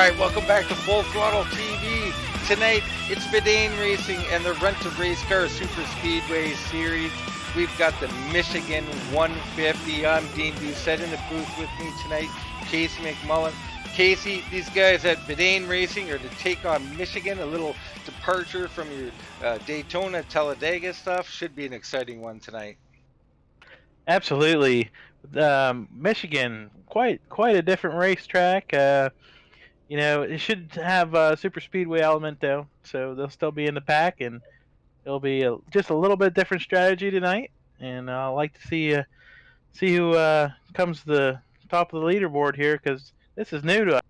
right, welcome back to Full Throttle TV. Tonight, it's Vidane Racing and the Rent a Race Car Superspeedway Series. We've got the Michigan 150. I'm Dean Doucette in the booth with me tonight, Casey McMullen. Casey, these guys at Vidane Racing are to take on Michigan, a little departure from your Daytona, Talladega stuff. Should be an exciting one tonight. Absolutely. Michigan, quite a different racetrack. It should have a super speedway element though, so they'll still be in the pack, and it'll be just a little bit different strategy tonight. And I'd like to see who comes to the top of the leaderboard here, because this is new to us.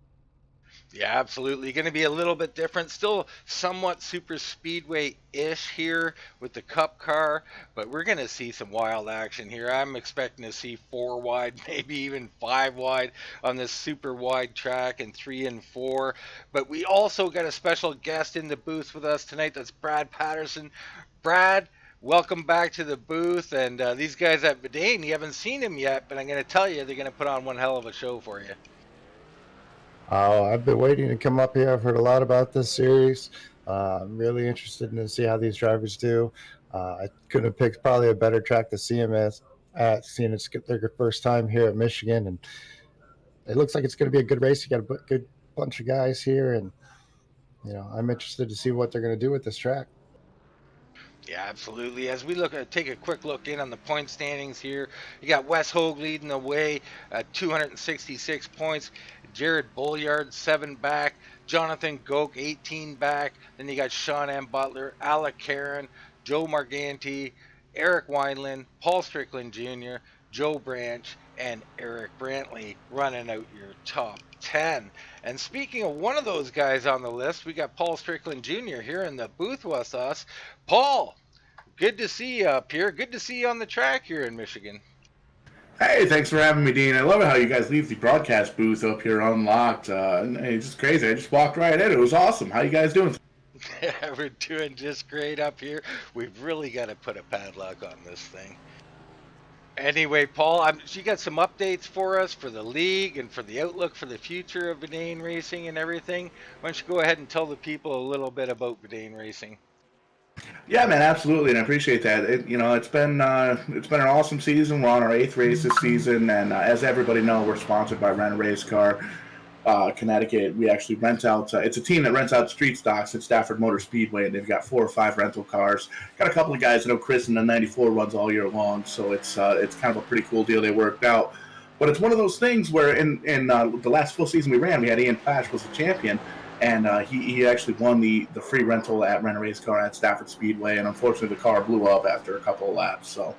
Yeah, absolutely. Going to be a little bit different. Still somewhat super speedway-ish here with the Cup car, but we're going to see some wild action here. I'm expecting to see 4 wide, maybe even 5 wide on this super wide track, and 3 and 4. But we also got a special guest in the booth with us tonight. That's Brad Patterson. Brad, welcome back to the booth. And these guys at Vidane, you haven't seen them yet, but I'm going to tell you, they're going to put on one hell of a show for you. Oh, I've been waiting to come up here. I've heard a lot about this series. I'm really interested in see how these drivers do. I couldn't have picked probably a better track to see them at, seeing it's their first time here at Michigan, and it looks like it's going to be a good race. You got a good bunch of guys here, and I'm interested to see what they're going to do with this track. Yeah, absolutely. As we take a quick look in on the point standings here, you got Wes Hogue leading the way at 266 points. Jared Bolliard 7 back. Jonathan Goke 18 back. Then you got Sean M. Butler, Alec Caron, Joe Marganti, Eric Wineland, Paul Strickland Jr., Joe Branch, and Eric Brantley running out your top 10. And speaking of one of those guys on the list, we got Paul Strickland Jr. here in the booth with us. Paul, good to see you up here. Good to see you on the track here in Michigan. Hey, thanks for having me, Dean. I love how you guys leave the broadcast booth up here unlocked. It's just crazy. I just walked right in. It was awesome. How you guys doing? Yeah, we're doing just great up here. We've really got to put a padlock on this thing. Anyway, Paul, you got some updates for us for the league and for the outlook for the future of Vidane Racing and everything. Why don't you go ahead and tell the people a little bit about Vidane Racing? Yeah, man, absolutely, and I appreciate that. It's been an awesome season. We're on our 8th race this season, and as everybody knows, we're sponsored by Rent a Race Car, Connecticut. We actually rent out. It's a team that rents out street stocks at Stafford Motor Speedway, and they've got 4 or 5 rental cars. Got a couple of guys. I know Chris in the '94 runs all year long, so it's kind of a pretty cool deal they worked out. But it's one of those things where in the last full season we ran, we had Ian Pash was the champion. And he actually won the free rental at Rent a Race Car at Stafford Speedway, and unfortunately the car blew up after a couple of laps. So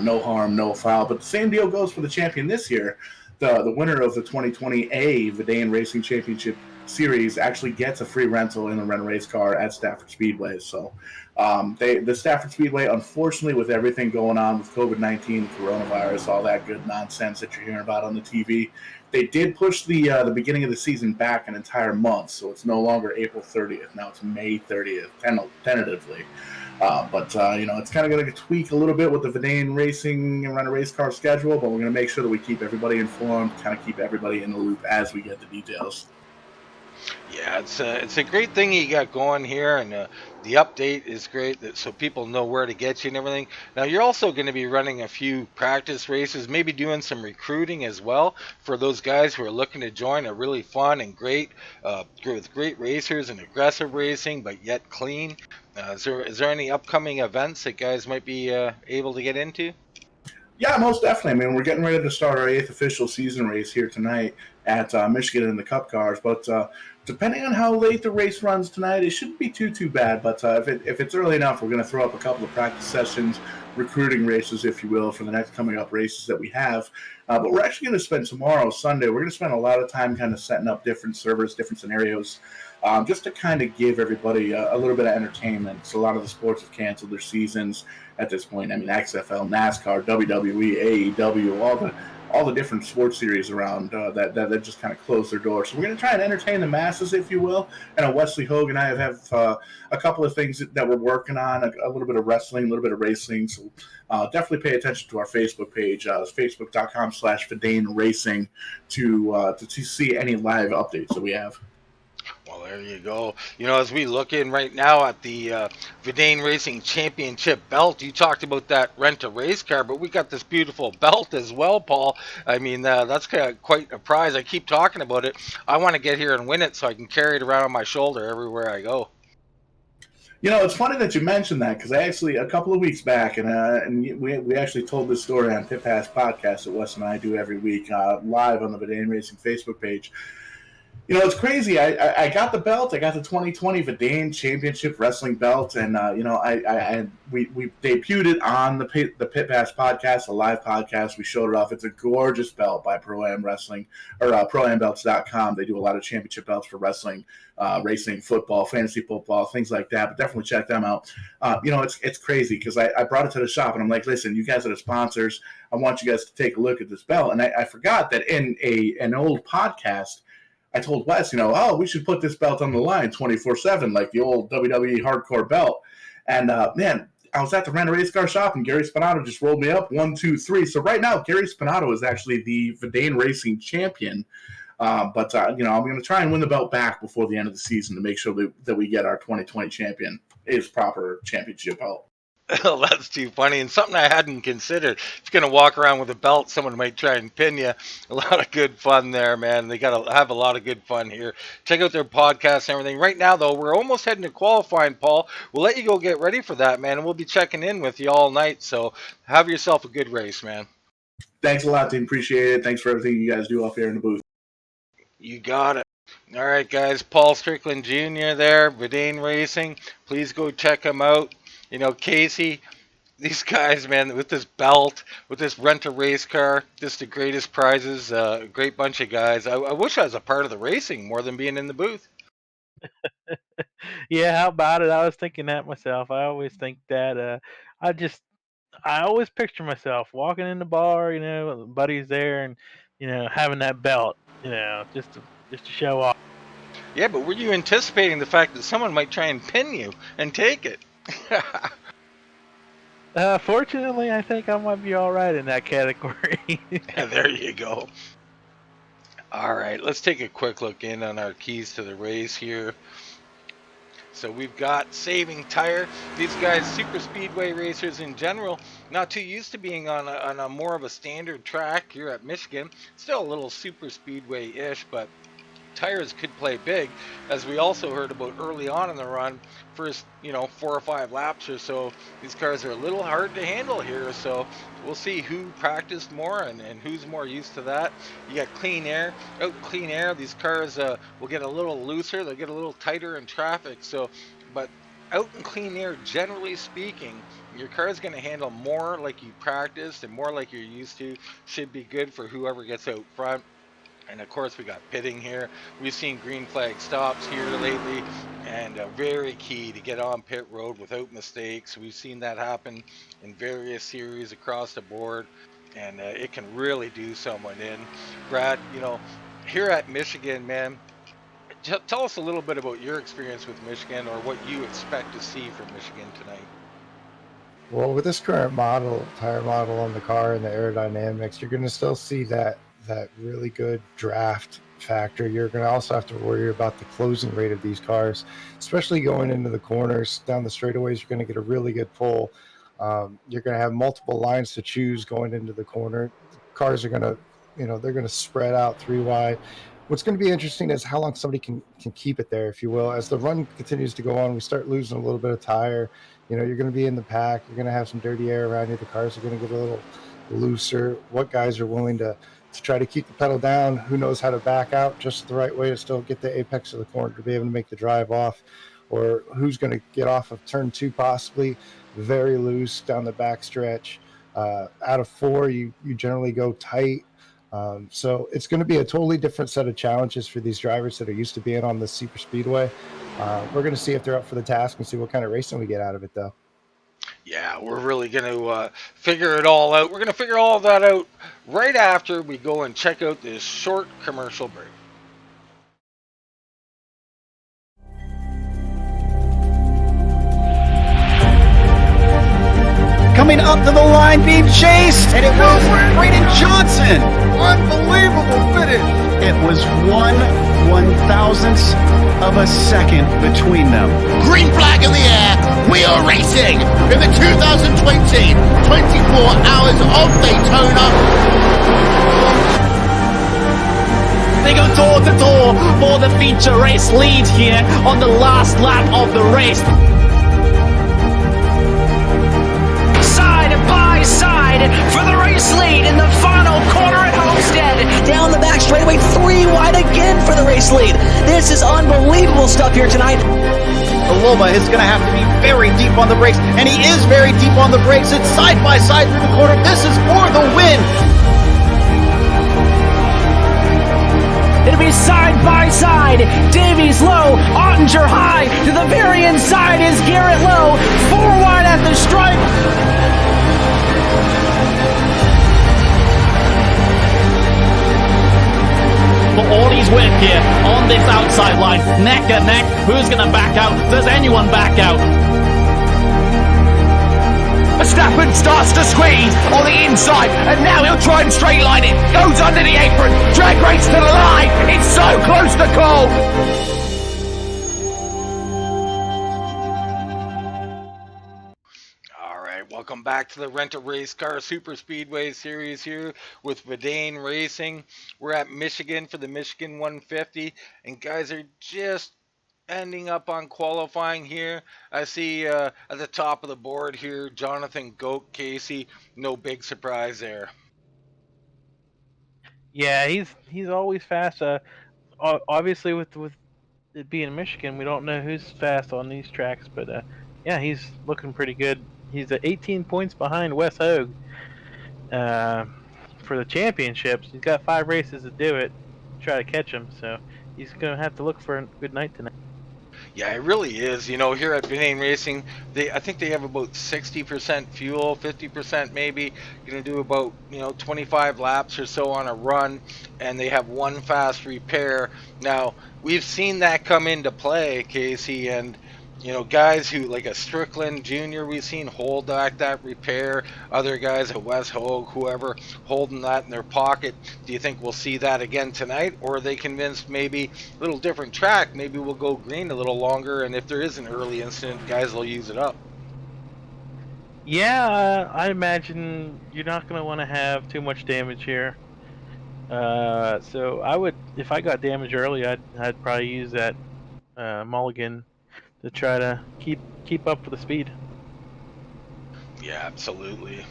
no harm, no foul. But the same deal goes for the champion this year. The winner of the 2020 Vidane Racing Championship Series actually gets a free rental in the Rent a Race Car at Stafford Speedway. So the Stafford Speedway, unfortunately, with everything going on with COVID-19, coronavirus, all that good nonsense that you're hearing about on the TV, they did push the beginning of the season back an entire month, so it's no longer April 30th. Now it's May 30th, tentatively. But it's kind of going to tweak a little bit with the Vidane Racing and Rent a Race Car schedule, but we're going to make sure that we keep everybody informed, kind of keep everybody in the loop as we get the details. Yeah, it's a great thing you got going here, and the update is great, so people know where to get you and everything. Now, you're also going to be running a few practice races, maybe doing some recruiting as well for those guys who are looking to join a really fun and great, with great racers and aggressive racing, but yet clean. Is there any upcoming events that guys might be able to get into? Yeah, most definitely. I mean, we're getting ready to start our 8th official season race here tonight at Michigan in the Cup cars. But depending on how late the race runs tonight, it shouldn't be too bad. But if it's early enough, we're going to throw up a couple of practice sessions, recruiting races, if you will, for the next coming up races that we have. But we're actually going to spend tomorrow, Sunday, we're going to spend a lot of time kind of setting up different servers, different scenarios, just to kind of give everybody a little bit of entertainment. So a lot of the sports have canceled their seasons at this point. I mean, XFL, NASCAR, WWE, AEW, all the different sports series around that just kind of closed their doors. So we're going to try and entertain the masses, if you will. And Wesley Hogue and I have a couple of things that we're working on, a little bit of wrestling, a little bit of racing. So definitely pay attention to our Facebook page, facebook.com/Vidane Racing to see any live updates that we have. Well, there you go. As we look in right now at the Verdane Racing Championship belt, you talked about that rent a race car, but we got this beautiful belt as well, Paul. I mean, that's quite a prize. I keep talking about it. I want to get here and win it so I can carry it around on my shoulder everywhere I go. It's funny that you mentioned that because I actually, a couple of weeks back, and we actually told this story on Pit Pass Podcast that Wes and I do every week live on the Verdane Racing Facebook page. It's crazy. I got the belt. I got the 2020 Verdane Championship Wrestling belt, and we debuted it on the Pit Pass Podcast, a live podcast. We showed it off. It's a gorgeous belt by Pro Am Wrestling or ProAmBelts.com. They do a lot of championship belts for wrestling, racing, football, fantasy football, things like that. But definitely check them out. It's crazy because I brought it to the shop and I'm like, listen, you guys are the sponsors. I want you guys to take a look at this belt. And I forgot that in an old podcast, I told Wes, we should put this belt on the line 24/7, like the old WWE hardcore belt. And man, I was at the rent a race car shop and Gary Spinato just rolled me up 1, 2, 3. So right now, Gary Spinato is actually the Verdane Racing champion. But I'm going to try and win the belt back before the end of the season to make sure that we get our 2020 champion his proper championship belt. Oh, that's too funny. And something I hadn't considered. If you're going to walk around with a belt, someone might try and pin you. A lot of good fun there, man. They got to have a lot of good fun here. Check out their podcast and everything. Right now, though, we're almost heading to qualifying, Paul. We'll let you go get ready for that, man. And we'll be checking in with you all night. So have yourself a good race, man. Thanks a lot, team. Appreciate it. Thanks for everything you guys do off here in the booth. You got it. All right, guys. Paul Strickland Jr. there, Verdane Racing. Please go check him out. Casey, these guys, man, with this belt, with this rent-a-race car, just the greatest prizes, a great bunch of guys. I wish I was a part of the racing more than being in the booth. Yeah, how about it? I was thinking that myself. I always think that. I always picture myself walking in the bar, buddies there, and having that belt, just to show off. Yeah, but were you anticipating the fact that someone might try and pin you and take it? Fortunately, I think I might be all right in that category. Yeah, there you go. All right, let's take a quick look in on our keys to the race here. So we've got Saving Tire. These guys, super speedway racers in general, not too used to being on a more of a standard track here at Michigan. Still a little super speedway-ish, but tires could play big, as we also heard about early on in the run. First 4 or 5 laps or so, these cars are a little hard to handle here, so we'll see who practiced more and who's more used to that. You got clean air. Out in clean air, these cars will get a little looser, they'll get a little tighter in traffic, but out in clean air, generally speaking, your car is going to handle more like you practiced and more like you're used to. Should be good for whoever gets out front. And of course, we got pitting here. We've seen green flag stops here lately, and very key to get on pit road without mistakes. We've seen that happen in various series across the board, and it can really do someone in. Brad, here at Michigan, man, tell us a little bit about your experience with Michigan, or what you expect to see from Michigan tonight. Well, with this current tire model on the car and the aerodynamics, you're going to still see that really good draft factor. You're going to also have to worry about the closing rate of these cars, especially going into the corners. Down the straightaways, you're going to get a really good pull. You're going to have multiple lines to choose going into the corner. The cars are going to, they're going to spread out 3 wide. What's going to be interesting is how long somebody can keep it there, if you will. As the run continues to go on, we start losing a little bit of tire. You're going to be in the pack. You're going to have some dirty air around you. The cars are going to get a little looser. What guys are willing to try to keep the pedal down? Who knows how to back out just the right way to still get the apex of the corner to be able to make the drive off? Or who's going to get off of turn 2 possibly very loose down the back stretch? Out of 4, you generally go tight. So it's going to be a totally different set of challenges for these drivers that are used to being on the Superspeedway. We're going to see if they're up for the task and see what kind of racing we get out of it, though. Yeah, we're really going to figure it all out. We're going to figure all of that out right after we go and check out this short commercial break. Coming up to the line, being chased, and it was Braden Johnson. Unbelievable finish. It was 1/1000th of a second between them. Green flag in the air. We are racing in the 2020 24 Hours of Daytona. They go door to door for the feature race lead here on the last lap of the race. Side by side for the race lead in the final corner at Homestead. Down the back straightaway, 3 wide again for the race lead. This is unbelievable stuff here tonight. Loma is going to have to be very deep on the brakes, and he is very deep on the brakes. It's side by side through the corner. This is for the win. It'll be side by side. Davies low, Ottinger high. To the very inside is Garrett low. 4 wide at the stripe. For Audie's win here on this outside line. Neck and neck. Who's going to back out? Does anyone back out? Verstappen starts to squeeze on the inside, and now he'll try and straight line it. Goes under the apron. Drag race to the line. It's so close to call. All right, welcome back to the Rent-A-Race Car Super Speedway Series here with Verdane Racing. We're at Michigan for the Michigan 150, and guys are just ending up on qualifying here. I see at the top of the board here, Jonathan Goat Casey. No big surprise there. Yeah, he's always fast. Obviously with it being Michigan, we don't know who's fast on these tracks, but yeah, he's looking pretty good. He's at 18 points behind Wes Hogue for the championships. He's got 5 races to do it, try to catch him. So he's gonna have to look for a good night tonight. Yeah, it really is. You know, here at Verdane Racing, I think they have about 60% fuel, 50% maybe. Going to do about 25 laps or so on a run, and they have 1 fast repair. Now we've seen that come into play, Casey, and guys who like a Strickland Jr. we've seen hold back that repair. Other guys at Wes Hogue, whoever, holding that in their pocket. Do you think we'll see that again tonight, or are they convinced maybe a little different track? Maybe we'll go green a little longer, and if there is an early incident, guys will use it up. Yeah, I imagine you're not going to want to have too much damage here. So I would, if I got damage early, I'd probably use that mulligan to try to keep up with the speed. Yeah, absolutely.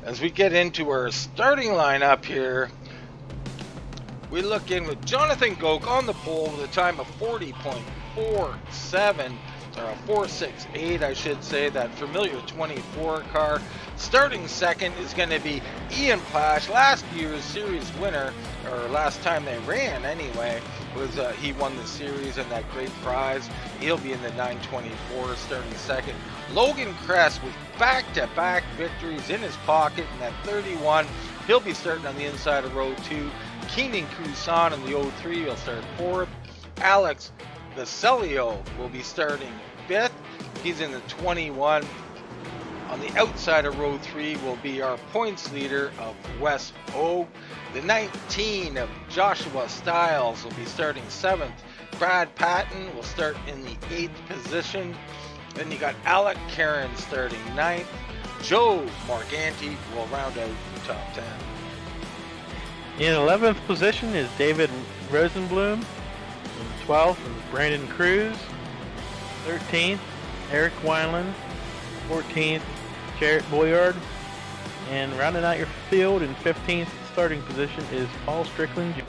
As we get into our starting lineup here, we look in with Jonathan Goke on the pole with a time of 40.47, or 468, I should say, that familiar 24 car. Starting second is going to be Ian Plash, last year's series winner, or last time they ran anyway, was he won the series and that great prize. He'll be in the 924 starting second. Logan Kress with back-to-back victories in his pocket in that 31. He'll be starting on the inside of row 2. Keenan Cousin in the 03 will start 4th. Alex Vasilio will be starting 5th. He's in the 21. On the outside of row 3 will be our points leader of Wes Hogue. The 19 of Joshua Stiles will be starting 7th. Brad Patton will start in the 8th position. Then you got Alec Karen starting 9th. Joe Morganti will round out the top 10. In 11th position is David Rosenblum. In 12th is Brandon Cruz. 13th, Eric Wineland. 14th, Jarrett Boyard. And rounding out your field in 15th starting position is Paul Strickland Jr.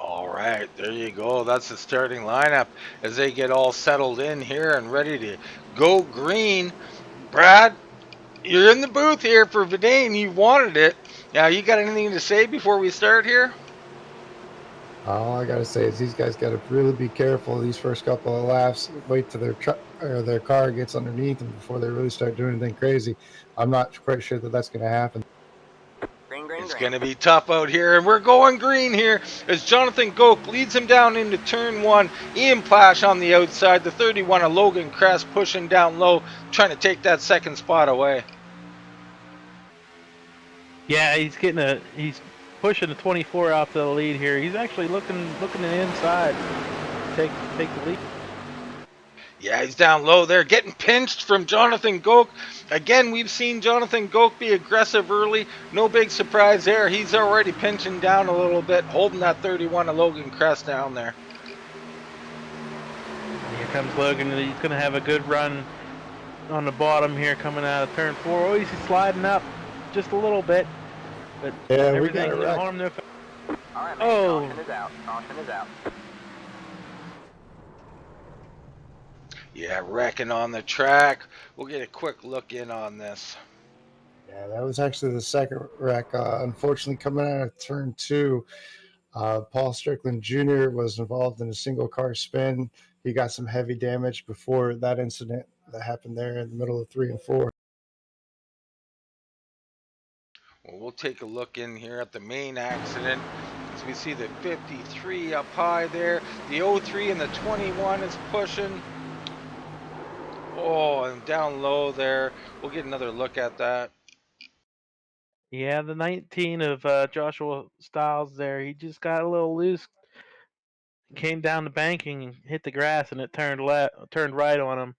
All right, there you go. That's the starting lineup as they get all settled in here and ready to go green. Brad, you're in the booth here for Verdane. You wanted it. Now, you got anything to say before we start here? All I gotta say is these guys gotta really be careful these first couple of laps. Wait till their truck or their car gets underneath them before they really start doing anything crazy. I'm not quite sure that that's gonna happen. It's going to be tough out here, and we're going green here as Jonathan Goke leads him down into turn 1. Ian Plash on the outside, the 31 of Logan Kress pushing down low, trying to take that second spot away. Yeah, he's pushing the 24 out to the lead here. He's actually looking to the inside, take the lead. Yeah, he's down low there, getting pinched from Jonathan Goke. Again, we've seen Jonathan Goke be aggressive early. No big surprise there. He's already pinching down a little bit, holding that 31 of Logan Crest down there. Here comes Logan. He's going to have a good run on the bottom here coming out of turn 4. Oh, he's sliding up just a little bit. But Yeah, we got everything a going to wreck. harm no. All right, man. Oh. Caution is out. Caution is out. Yeah, wrecking on the track. We'll get a quick look in on this. Yeah, that was actually the second wreck. Unfortunately, coming out of turn 2, Paul Strickland Jr. was involved in a single car spin. He got some heavy damage before that incident that happened there in the middle of 3 and 4. Well, we'll take a look in here at the main accident. As we see the 53 up high there. The 03 and the 21 is pushing. Oh, and down low there. We'll get another look at that. Yeah, the 19 of Joshua Stiles there. He just got a little loose. Came down the banking and hit the grass, and it turned right on him,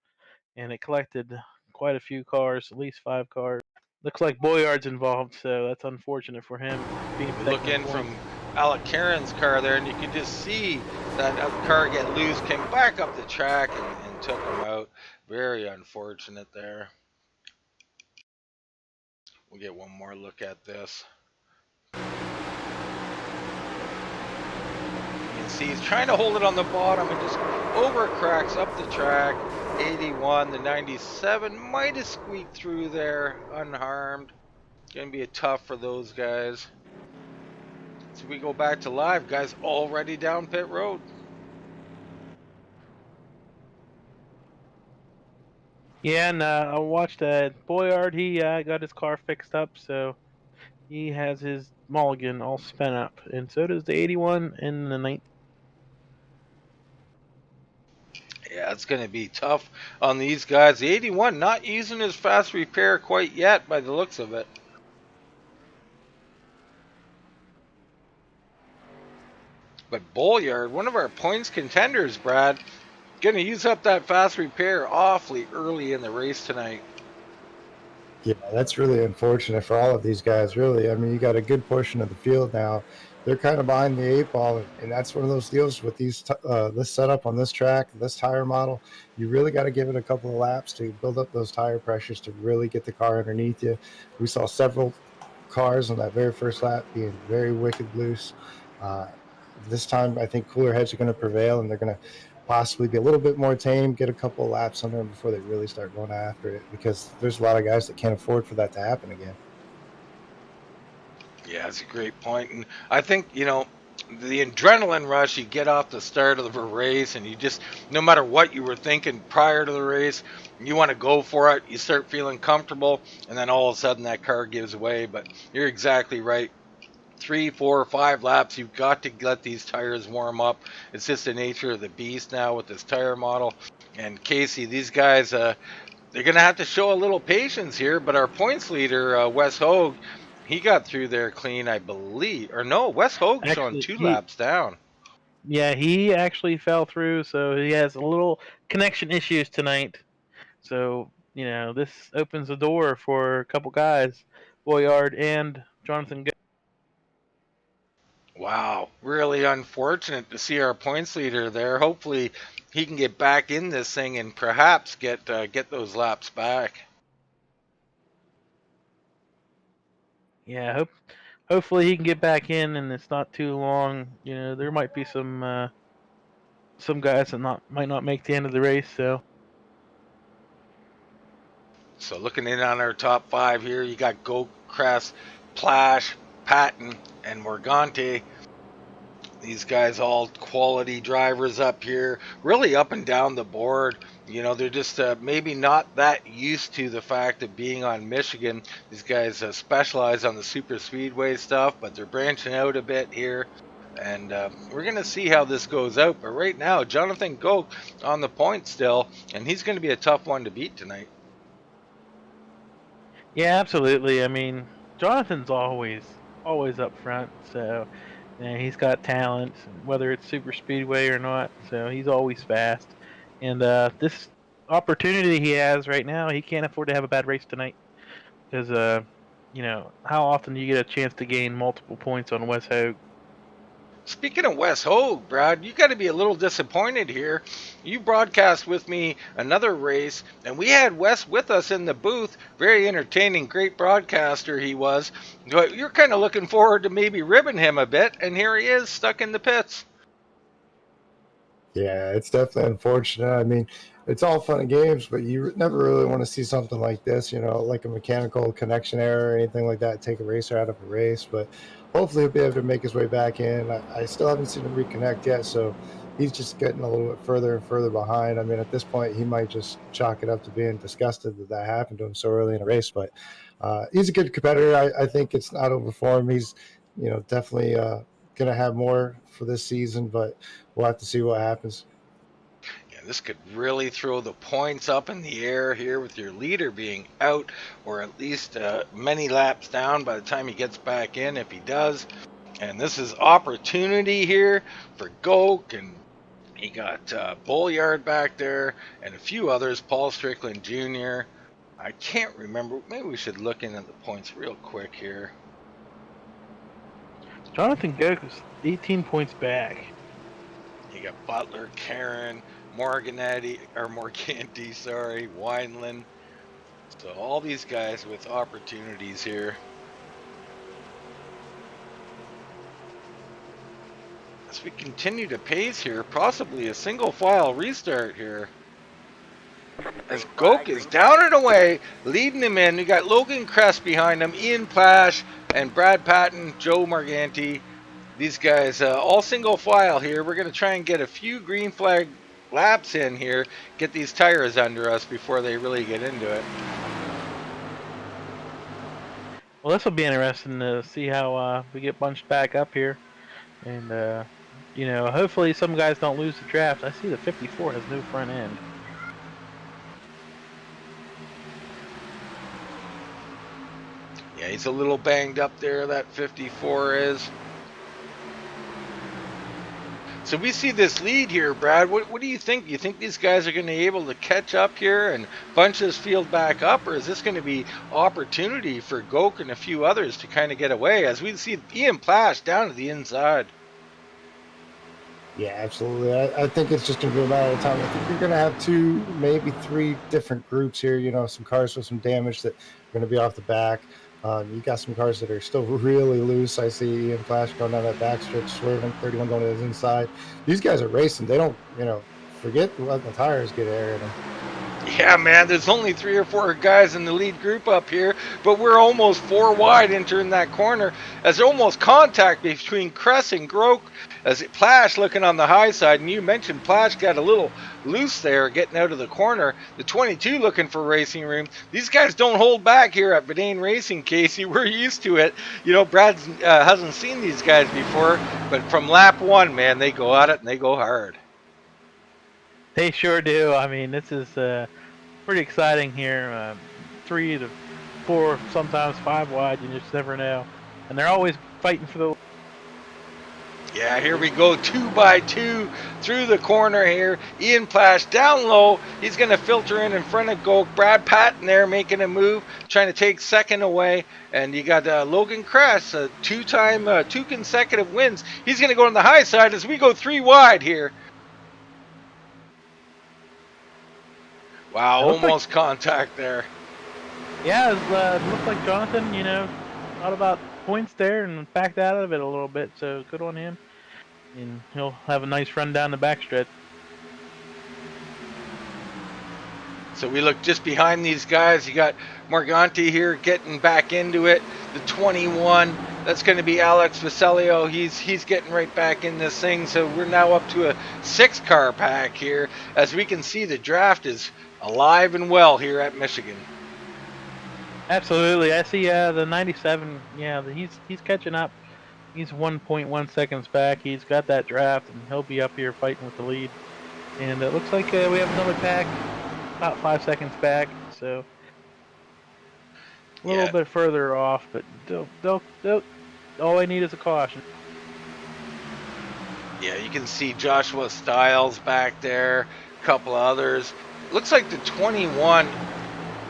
and it collected quite a few cars, at least 5 cars. Looks like Boyard's involved, so that's unfortunate for him. Being Look in from Alec Karen's car there, and you can just see that car get loose, came back up the track and took him out. Very unfortunate there. We'll get one more look at this. You can see he's trying to hold it on the bottom and just overcracks up the track. 81, the 97 might have squeaked through there unharmed. Gonna be tough for those guys. So we go back to live, guys already down pit road. Yeah, and I watched Boyard. He got his car fixed up, so he has his mulligan all spent up, and so does the 81 and the 19. Yeah, it's going to be tough on these guys. The 81 not using his fast repair quite yet by the looks of it. But Bolyard, one of our points contenders, Brad, going to use up that fast repair awfully early in the race tonight. Yeah, that's really unfortunate for all of these guys, really. I mean, you got a good portion of the field now. They're kind of behind the 8 ball, and that's one of those deals with these this setup on this track, this tire model. You really got to give it a couple of laps to build up those tire pressures to really get the car underneath you. We saw several cars on that very first lap being very wicked loose. This time, I think cooler heads are going to prevail, and they're going to possibly be a little bit more tame, get a couple of laps on there before they really start going after it, because there's a lot of guys that can't afford for that to happen again. Yeah, that's a great point. And I think, you know, the adrenaline rush, you get off the start of a race and you just, no matter what you were thinking prior to the race, you want to go for it. You start feeling comfortable, and then all of a sudden that car gives way. But you're exactly right. 3, 4, 5 laps, you've got to let these tires warm up. It's just the nature of the beast now with this tire model. And Casey, these guys, they're going to have to show a little patience here. But our points leader, Wes Hogue, he got through there clean, I believe. Or no, Wes Hogue showing Actually, 2 laps down. Yeah, he actually fell through, so he has a little connection issues tonight. So, this opens the door for a couple guys, Boyard and Jonathan. Wow, really unfortunate to see our points leader there. Hopefully, he can get back in this thing and perhaps get those laps back. Yeah, hopefully he can get back in, and it's not too long. There might be some guys that might not make the end of the race. So So looking in on our top 5 here, you got Gokras, Plash, Patton, and Morgante. These guys all quality drivers up here, really up and down the board. You know, they're just maybe not that used to the fact of being on Michigan. These guys specialize on the Superspeedway stuff, but they're branching out a bit here. And we're going to see how this goes out. But right now, Jonathan Goke on the point still, and he's going to be a tough one to beat tonight. yeah, absolutely. I mean, Jonathan's always always up front. So he's got talent, whether it's super speedway or not. So he's always fast. And this opportunity he has right now, he can't afford to have a bad race tonight because how often do you get a chance to gain multiple points on Wes Hogue? Speaking of Wes Hogue, Brad, you got to be a little disappointed here. You broadcast with me another race, and we had Wes with us in the booth. Very entertaining, great broadcaster he was. But you're kind of looking forward to maybe ribbing him a bit, and here he is stuck in the pits. Yeah, it's definitely unfortunate. I mean, it's all fun and games, but you never really want to see something like this, like a mechanical connection error or anything like that, take a racer out of a race. But hopefully he'll be able to make his way back in. I still haven't seen him reconnect yet, so he's just getting a little bit further and further behind. I mean, at this point, he might just chalk it up to being disgusted that happened to him so early in a race. But he's a good competitor. I think it's not over for him. He's, definitely going to have more for this season, but we'll have to see what happens. Yeah, this could really throw the points up in the air here with your leader being out, or at least many laps down by the time he gets back in, if he does. And this is opportunity here for Goke, and he got Bolliard back there and a few others, Paul Strickland Jr. I can't remember. Maybe we should look in at the points real quick here. Jonathan Goke is 18 points back. You got Butler, Karen, Morganti, Wineland. So all these guys with opportunities here. As we continue to pace here, possibly a single file restart here. As Goke is down and away, leading him in. We got Logan Crest behind him, Ian Plash, and Brad Patton, Joe Morganti. These guys all single file here. We're going to try and get a few green flag laps in here, get these tires under us before they really get into it. Well, this will be interesting to see how we get bunched back up here. And, hopefully some guys don't lose the draft. I see the 54 has no front end. Yeah, he's a little banged up there, that 54 is. So we see this lead here, Brad. What do you think? Do you think these guys are going to be able to catch up here and bunch this field back up, or is this going to be opportunity for Goke and a few others to kind of get away as we see Ian Plash down to the inside? Yeah, absolutely. I think it's just going to be a matter of time. I think you're going to have 2, maybe 3 different groups here. Some cars with some damage that are going to be off the back. You got some cars that are still really loose. I see Ian Flash going down that backstretch, swerving, 31 going to his inside. These guys are racing. They don't, forget to let the tires get air in them. Yeah, man, there's only 3 or 4 guys in the lead group up here, but we're almost 4 wide entering that corner as almost contact between Cress and Groke as Plash looking on the high side. And you mentioned Plash got a little loose there getting out of the corner. The 22 looking for racing room. These guys don't hold back here at Verdane Racing, Casey. We're used to it. Brad hasn't seen these guys before, but from lap 1, man, they go at it and they go hard. They sure do. I mean, this is pretty exciting here. 3 to 4, sometimes 5 wide. You just never know. And they're always fighting for the... Yeah, here we go, 2 by 2 through the corner here. Ian Plash down low. He's going to filter in front of Goke. Brad Patton there making a move, trying to take second away. And you got Logan Cress, 2 consecutive wins. He's going to go on the high side as we go 3 wide here. Wow, almost contact there. Yeah, it looked like Jonathan, thought about points there and backed out of it a little bit, so good on him. And he'll have a nice run down the backstretch. So we look just behind these guys. You got Morganti here getting back into it. The 21, that's going to be Alex Vasilio. He's getting right back in this thing. So we're now up to a 6-car pack here. As we can see, the draft is alive and well here at Michigan. Absolutely. I see the 97. Yeah, he's catching up. He's 1.1 seconds back. He's got that draft, and he'll be up here fighting with the lead. And it looks like we have another pack about 5 seconds back, so a little bit further off, but they'll all I need is a caution. Yeah, you can see Joshua Stiles back there, a couple of others. Looks like the 21,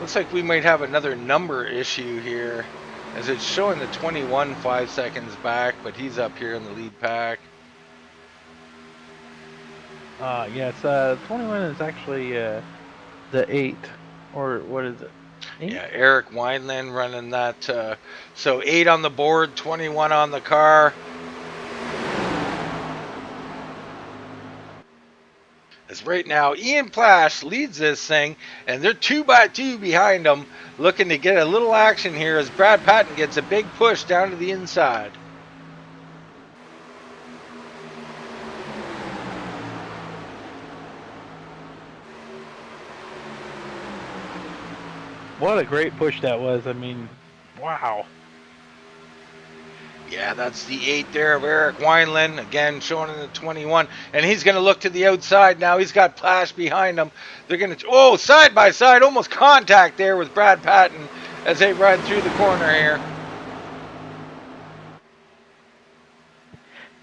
looks like we might have another number issue here, as it's showing the 21 5 seconds back, but he's up here in the lead pack. Yes, 21 is actually the 8, or what is it? 8? Yeah, Eric Wineland running that. So 8 on the board, 21 on the car. As right now, Ian Plash leads this thing, and they're 2 by 2 behind him, looking to get a little action here as Brad Patton gets a big push down to the inside. What a great push that was. I mean, wow. Yeah, that's the 8 there of Eric Wineland, again showing in the 21, and he's going to look to the outside now. He's got Plash behind him. They're going to, side by side, almost contact there with Brad Patton as they ride through the corner here.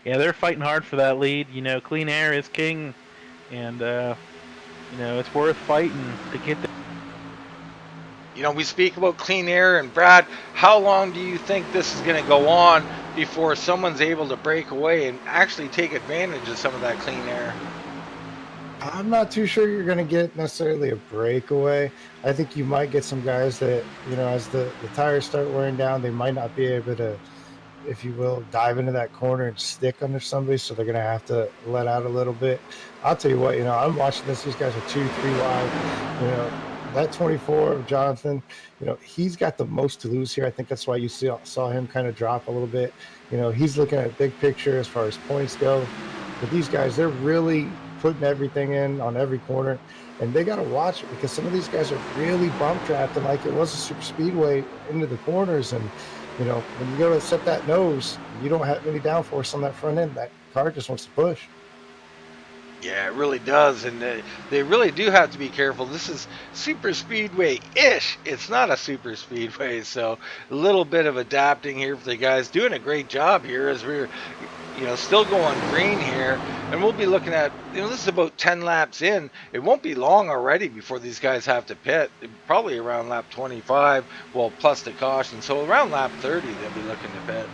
Yeah, they're fighting hard for that lead. You know, clean air is king, and, you know, it's worth fighting to get there. You know, we speak about clean air, and Brad, how long do you think this is going to go on before someone's able to break away and actually take advantage of some of that clean air? I'm not too sure you're going to get necessarily a breakaway. I think you might get some guys that, you know, as the tires start wearing down, they might not be able to, if you will, dive into that corner and stick under somebody, so they're going to have to let out a little bit. I'll tell you what, you know, I'm watching this. These guys are 2-3 wide. You know, that 24 of Jonathan, you know, he's got the most to lose here. I think that's why you saw him kind of drop a little bit. You know, he's looking at big picture as far as points go. But these guys, they're really putting everything in on every corner, and they got to watch it because some of these guys are really bump drafting like it was a super speedway into the corners. And, you know, when you go to set that nose, you don't have any downforce on that front end. That car just wants to push. Yeah, it really does, and they really do have to be careful. This is super speedway-ish. It's not a super speedway, so a little bit of adapting here for the guys. Doing a great job here as we're, you know, still going green here, and we'll be looking at, you know, this is about 10 laps in. It won't be long already before these guys have to pit. Probably around lap 25, well, plus the caution. So around lap 30, they'll be looking to pit.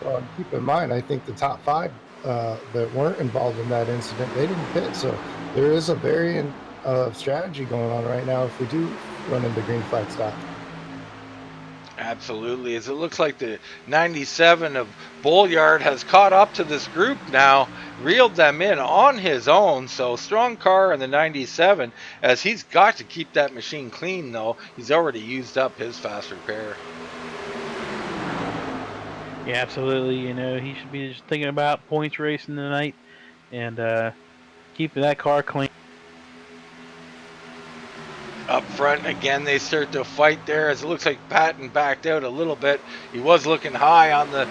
Well, keep in mind, I think the top 5 that weren't involved in that incident, they didn't pit. So there is a variant of strategy going on right now if we do run into green flag stop. Absolutely, as it looks like the 97 of Bolliard has caught up to this group now, reeled them in on his own. So strong car in the 97, as he's got to keep that machine clean though. He's already used up his fast repair. Yeah, absolutely. You know, he should be just thinking about points racing tonight and keeping that car clean. Up front again, they start to fight there as it looks like Patton backed out a little bit. He was looking high on the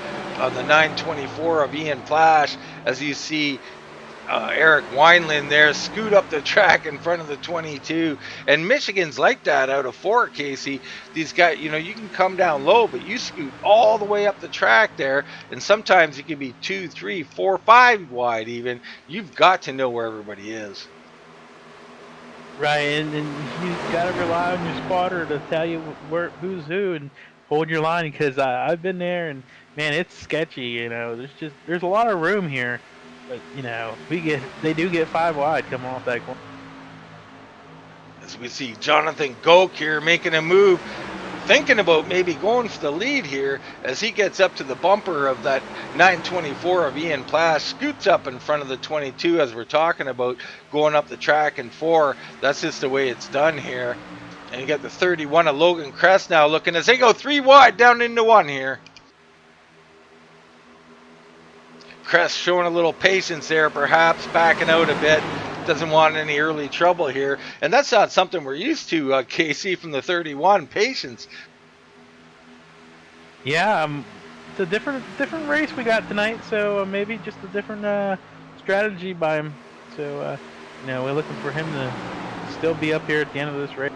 924 of Ian Plash, as you see Eric Wineland there scoot up the track in front of the 22. And Michigan's like that out of 4, Casey. These guys, you know, you can come down low, but you scoot all the way up the track there, and sometimes you can be 2, 3, 4, 5 wide even. You've got to know where everybody is. Right, and you got to rely on your spotter to tell you who's who and hold your line, because I've been there and, man, it's sketchy. You know, there's a lot of room here. But, you know, they do get 5 wide coming off that corner. As we see Jonathan Goke here making a move, thinking about maybe going for the lead here as he gets up to the bumper of that 924 of Ian Plash, scoots up in front of the 22 as we're talking about going up the track in 4. That's just the way it's done here. And you got the 31 of Logan Crest now looking as they go 3 wide down into 1 here. Crest showing a little patience there, perhaps backing out a bit. Doesn't want any early trouble here. And that's not something we're used to, KC, from the 31, patience. Yeah, it's a different race we got tonight, so maybe just a different strategy by him. So, you know, we're looking for him to still be up here at the end of this race.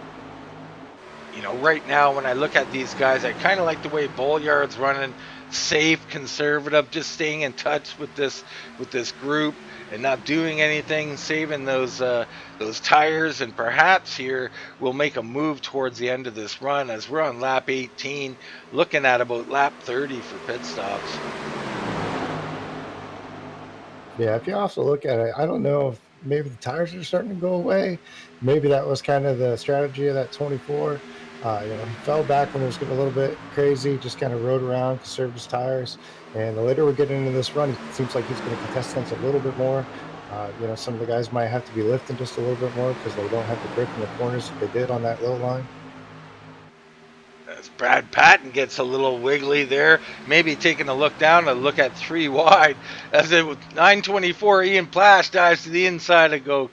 right now when I look at these guys, I kind of like the way Bolliard's running, safe, conservative, just staying in touch with this group and not doing anything, saving those tires, and perhaps here we'll make a move towards the end of this run as we're on lap 18, looking at about lap 30 for pit stops. Yeah, if you also look at it, I don't know if maybe the tires are starting to go away. Maybe that was kind of the strategy of that 24. He fell back when it was getting a little bit crazy, just kind of rode around, conserved his tires. And the later we get into this run, it seems like he's going to contest things a little bit more. Some of the guys might have to be lifting just a little bit more because they don't have the grip in the corners that they did on that low line. As Brad Patton gets a little wiggly there, maybe taking a look down, a look at 3 wide. As it with 924, Ian Plash dives to the inside of go.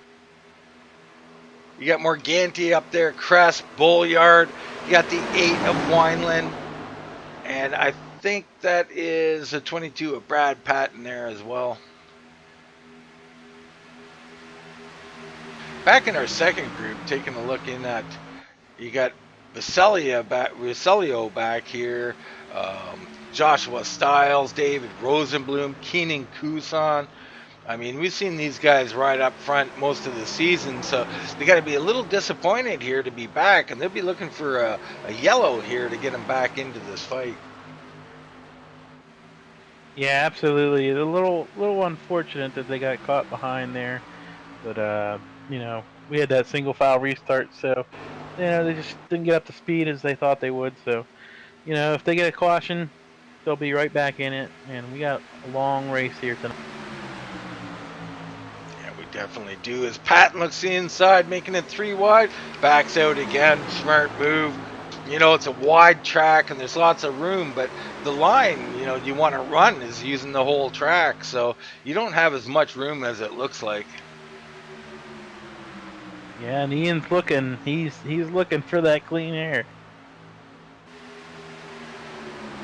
You got Morganti up there, Crest, Bolliard. You got the 8 of Wineland. And I think that is a 22 of Brad Patton there as well. Back in our second group, taking a look in at, you got Vasilio back here, Joshua Stiles, David Rosenblum, Keenan Kusan. I mean, we've seen these guys ride up front most of the season, so they got to be a little disappointed here to be back, and they'll be looking for a yellow here to get them back into this fight. Yeah, absolutely. It's a little unfortunate that they got caught behind there, but we had that single file restart, so they just didn't get up to speed as they thought they would. So, if they get a caution, they'll be right back in it, and we got a long race here tonight. Yeah, we definitely do. As Patton looks inside, making it 3 wide, backs out again. Smart move. It's a wide track and there's lots of room, but the line, you want to run is using the whole track, so you don't have as much room as it looks like. Yeah, and Ian's looking. He's looking for that clean air.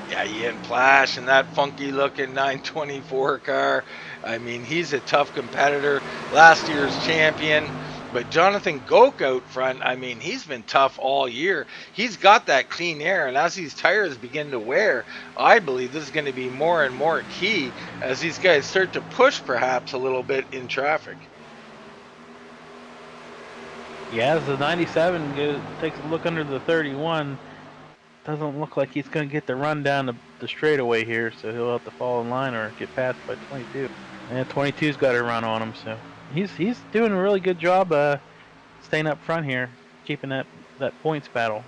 Yeah, Ian Plash and that funky looking 924 car. I mean, he's a tough competitor. Last year's champion. But Jonathan Goke out front, I mean, he's been tough all year. He's got that clean air, and as these tires begin to wear, I believe this is going to be more and more key as these guys start to push perhaps a little bit in traffic. Yeah, as the 97 takes a look under the 31, doesn't look like he's going to get the run down the straightaway here, so he'll have to fall in line or get passed by 22. And 22's got a run on him, so he's doing a really good job staying up front here, keeping that points battle.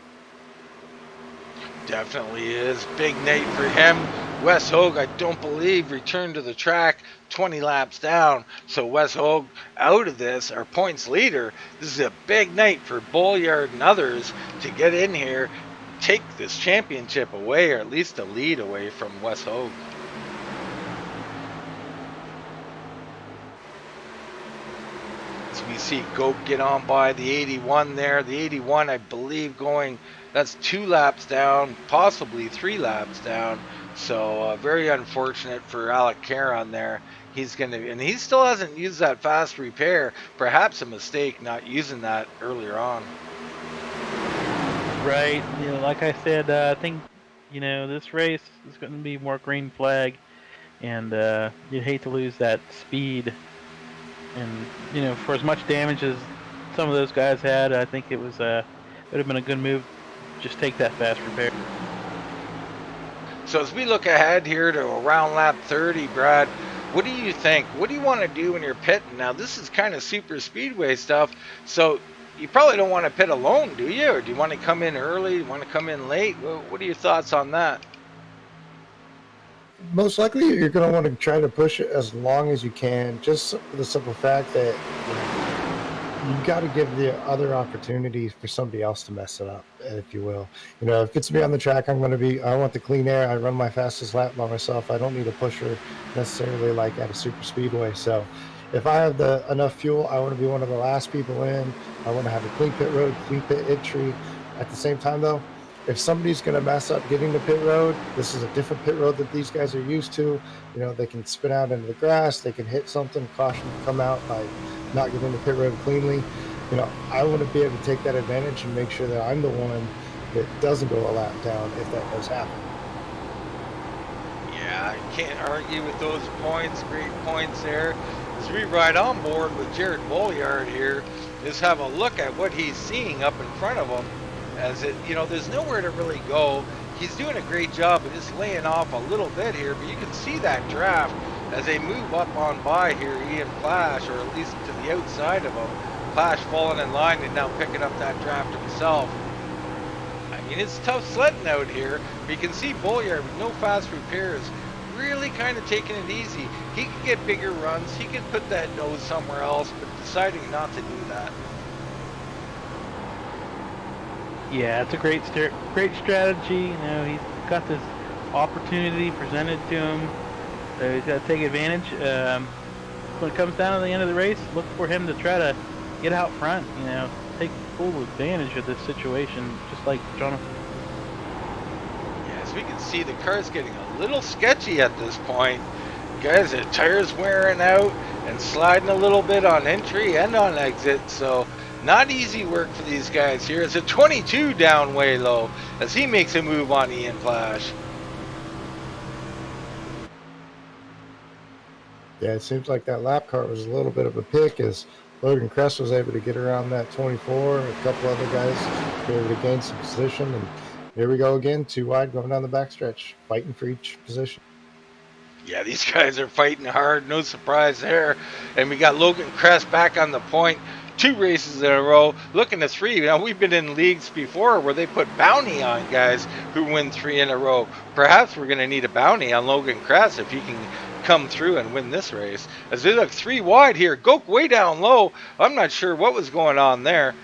Definitely is. Big night for him. Wes Hogue, I don't believe, returned to the track 20 laps down. So Wes Hogue out of this, our points leader. This is a big night for Bolliard and others to get in here, take this championship away, or at least a lead away from Wes Hogue. We see Goke get on by the 81 there. The 81, I believe, that's 2 laps down, possibly 3 laps down. So very unfortunate for Alec Caron there. And he still hasn't used that fast repair. Perhaps a mistake not using that earlier on. Right. Like I said, I think this race is going to be more green flag, and you'd hate to lose that speed. And for as much damage as some of those guys had, I think it would have been a good move. Just take that fast repair. So as we look ahead here to around lap 30, Brad, what do you think? What do you want to do when you're pitting? Now this is kind of super speedway stuff, so you probably don't want to pit alone, do you? Or do you want to come in early? Do you want to come in late? What are your thoughts on that? Most likely, you're going to want to try to push it as long as you can, just for the simple fact that you've got to give the other opportunities for somebody else to mess it up, if you will. If it's me on the track, I want the clean air. I run my fastest lap by myself. I don't need a pusher necessarily like at a super speedway. So if I have enough fuel, I want to be one of the last people in. I want to have a clean pit road, clean pit entry. At the same time, though, if somebody's going to mess up getting to pit road, this is a different pit road that these guys are used to. They can spin out into the grass. They can hit something, caution to come out by not getting the pit road cleanly. I want to be able to take that advantage and make sure that I'm the one it doesn't go a lap down if that does happen. Yeah, I can't argue with those points. Great points there. As we ride on board with Jared Bolliard here, just have a look at what he's seeing up in front of him. As it, there's nowhere to really go. He's doing a great job of just laying off a little bit here, but you can see that draft as they move up on by here. Ian Clash, or at least to the outside of him. Clash falling in line and now picking up that draft himself. I mean, it's tough sledding out here, but you can see Bolliard with no fast repairs really kind of taking it easy. He could get bigger runs, he could put that nose somewhere else, but deciding not to do that. Yeah, it's a great strategy. He's got this opportunity presented to him, so he's got to take advantage. When it comes down to the end of the race, look for him to try to get out front. Take full advantage of this situation, just like Jonathan. Yeah, as we can see, the car's getting a little sketchy at this point. Guys, the tires wearing out and sliding a little bit on entry and on exit, so not easy work for these guys here. It's a 22 down way low as he makes a move on Ian Flash. Yeah, it seems like that lap car was a little bit of a pick as Logan Kress was able to get around that 24. A couple other guys were able to gain some position. And here we go again, 2 wide going down the backstretch, fighting for each position. Yeah, these guys are fighting hard. No surprise there. And we got Logan Kress back on the point. 2 races in a row, looking to 3. Now, we've been in leagues before where they put bounty on guys who win 3 in a row. Perhaps we're going to need a bounty on Logan Kress if he can come through and win this race. As they look 3 wide here, Goke way down low. I'm not sure what was going on there.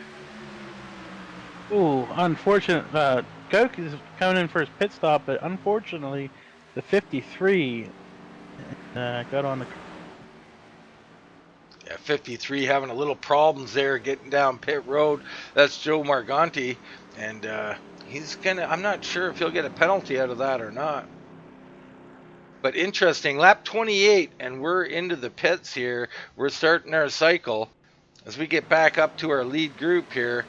Ooh, unfortunate. Goke is coming in for his pit stop, but unfortunately, the 53 got on the. Yeah, 53 having a little problems there getting down pit road. That's Joe Marganti, and he's I'm not sure if he'll get a penalty out of that or not. But interesting, lap 28, and we're into the pits here. We're starting our cycle as we get back up to our lead group here.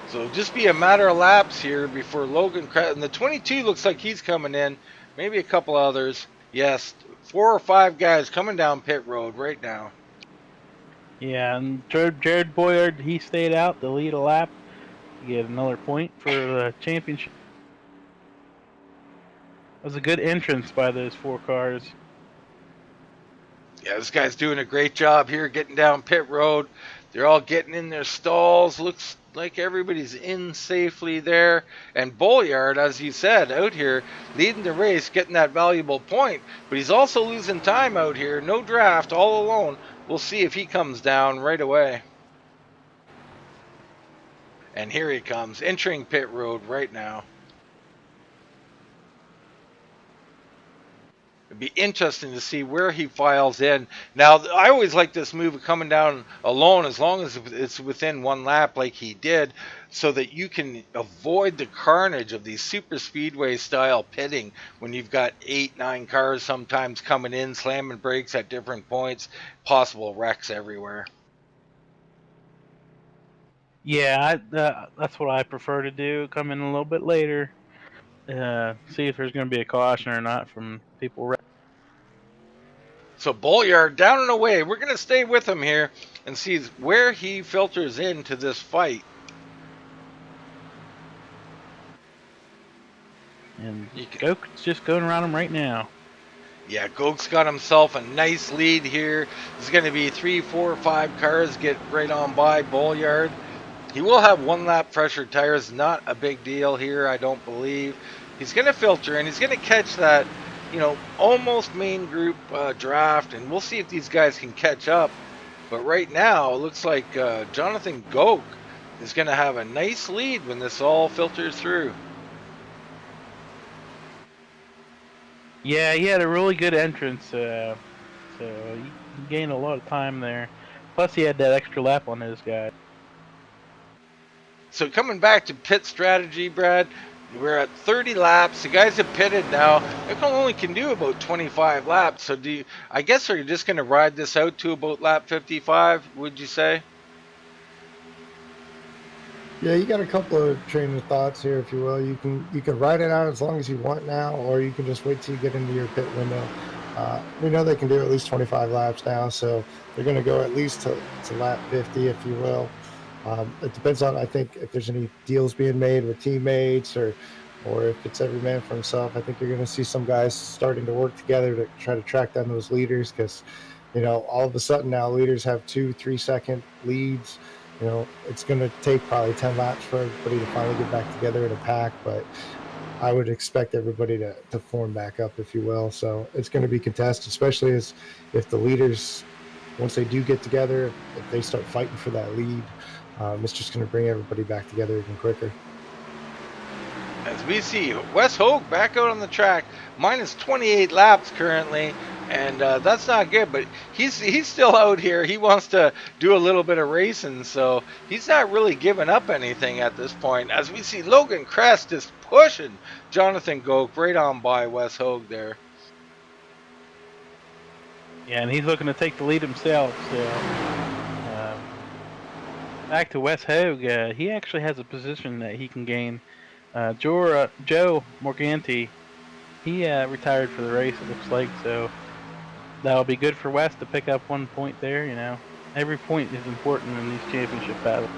So it'll just be a matter of laps here before Logan Kress, and the 22 looks like he's coming in. Maybe a couple others. Yes, 4 or 5 guys coming down pit road right now. Yeah, and Jared Boyard, he stayed out to lead a lap to get another point for the championship. It was a good entrance by those 4 cars. Yeah, this guy's doing a great job here getting down pit road. They're all getting in their stalls. Looks like everybody's in safely there. And Bolliard, as you said, out here leading the race, getting that valuable point. But he's also losing time out here. No draft, all alone. We'll see if he comes down right away. And here he comes, entering pit road right now. It'd be interesting to see where he files in. Now, I always like this move of coming down alone as long as it's within 1 lap like he did, so that you can avoid the carnage of these super speedway style pitting when you've got 8, 9 cars sometimes coming in, slamming brakes at different points, possible wrecks everywhere. Yeah, that's what I prefer to do. Come in a little bit later, see if there's going to be a caution or not from people. So Bolliard down and away. We're going to stay with him here and see where he filters into this fight. And Goke's just going around him right now. Yeah, Goke's got himself a nice lead here. There's going to be 3, 4, 5 cars get right on by Bolliard. He will have 1 lap fresher tires. Not a big deal here, I don't believe. He's going to filter and he's going to catch that, almost main group draft, and we'll see if these guys can catch up. But right now, it looks like Jonathan Goke is going to have a nice lead when this all filters through. Yeah, he had a really good entrance, so he gained a lot of time there. Plus, he had that extra lap on his guy. So coming back to pit strategy, Brad, we're at 30 laps. The guys have pitted now. They only can do about 25 laps. So I guess are you just going to ride this out to about lap 55, would you say? Yeah, you got a couple of train of thoughts here, if you will. You can ride it out as long as you want now, or you can just wait till you get into your pit window. We know they can do at least 25 laps now, so they're going to go at least to lap 50, if you will. It depends on, I think, if there's any deals being made with teammates or if it's every man for himself. I think you're going to see some guys starting to work together to try to track down those leaders because, all of a sudden now leaders have 2, 3 second leads. It's going to take probably 10 laps for everybody to finally get back together in a pack, but I would expect everybody to form back up, if you will. So it's going to be contested, especially as if the leaders, once they do get together, if they start fighting for that lead, it's just going to bring everybody back together even quicker. As we see Wes Hogue back out on the track, minus 28 laps currently, and that's not good. But he's still out here. He wants to do a little bit of racing, so he's not really giving up anything at this point. As we see Logan Crest is pushing Jonathan Goke right on by Wes Hogue there. Yeah, and he's looking to take the lead himself. So back to Wes Hogue, he actually has a position that he can gain. Joe Morganti, he retired for the race, it looks like, so that'll be good for Wes to pick up 1 point there. Every point is important in these championship battles.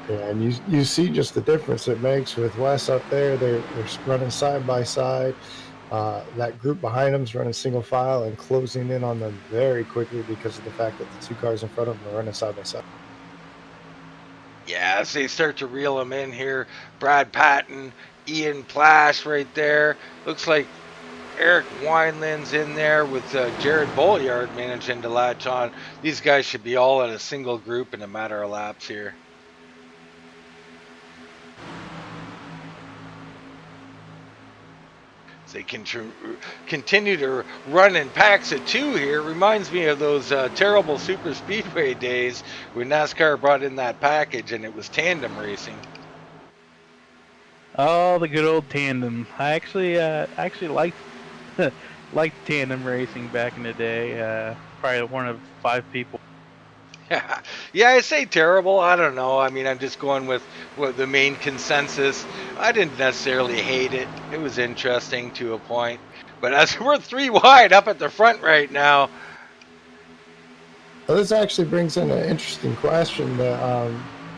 Yeah, and you see just the difference it makes with Wes up there. They're running side by side. That group behind them is running single file and closing in on them very quickly because of the fact that the two cars in front of them are running side by side. Yeah, as they start to reel him in here, Brad Patton, Ian Plash right there. Looks like Eric Wineland's in there with Jared Bolliard managing to latch on. These guys should be all in a single group in a matter of laps here. As they continue to run in packs of two here. Reminds me of those terrible Superspeedway days when NASCAR brought in that package and it was tandem racing. Oh, the good old tandem. I actually liked liked tandem racing back in the day. Probably one of 5 people. Yeah, I say terrible. I don't know. I mean, I'm just going with what the main consensus. I didn't necessarily hate it. It was interesting to a point. But as we're 3 wide up at the front right now. Well, this actually brings in an interesting question that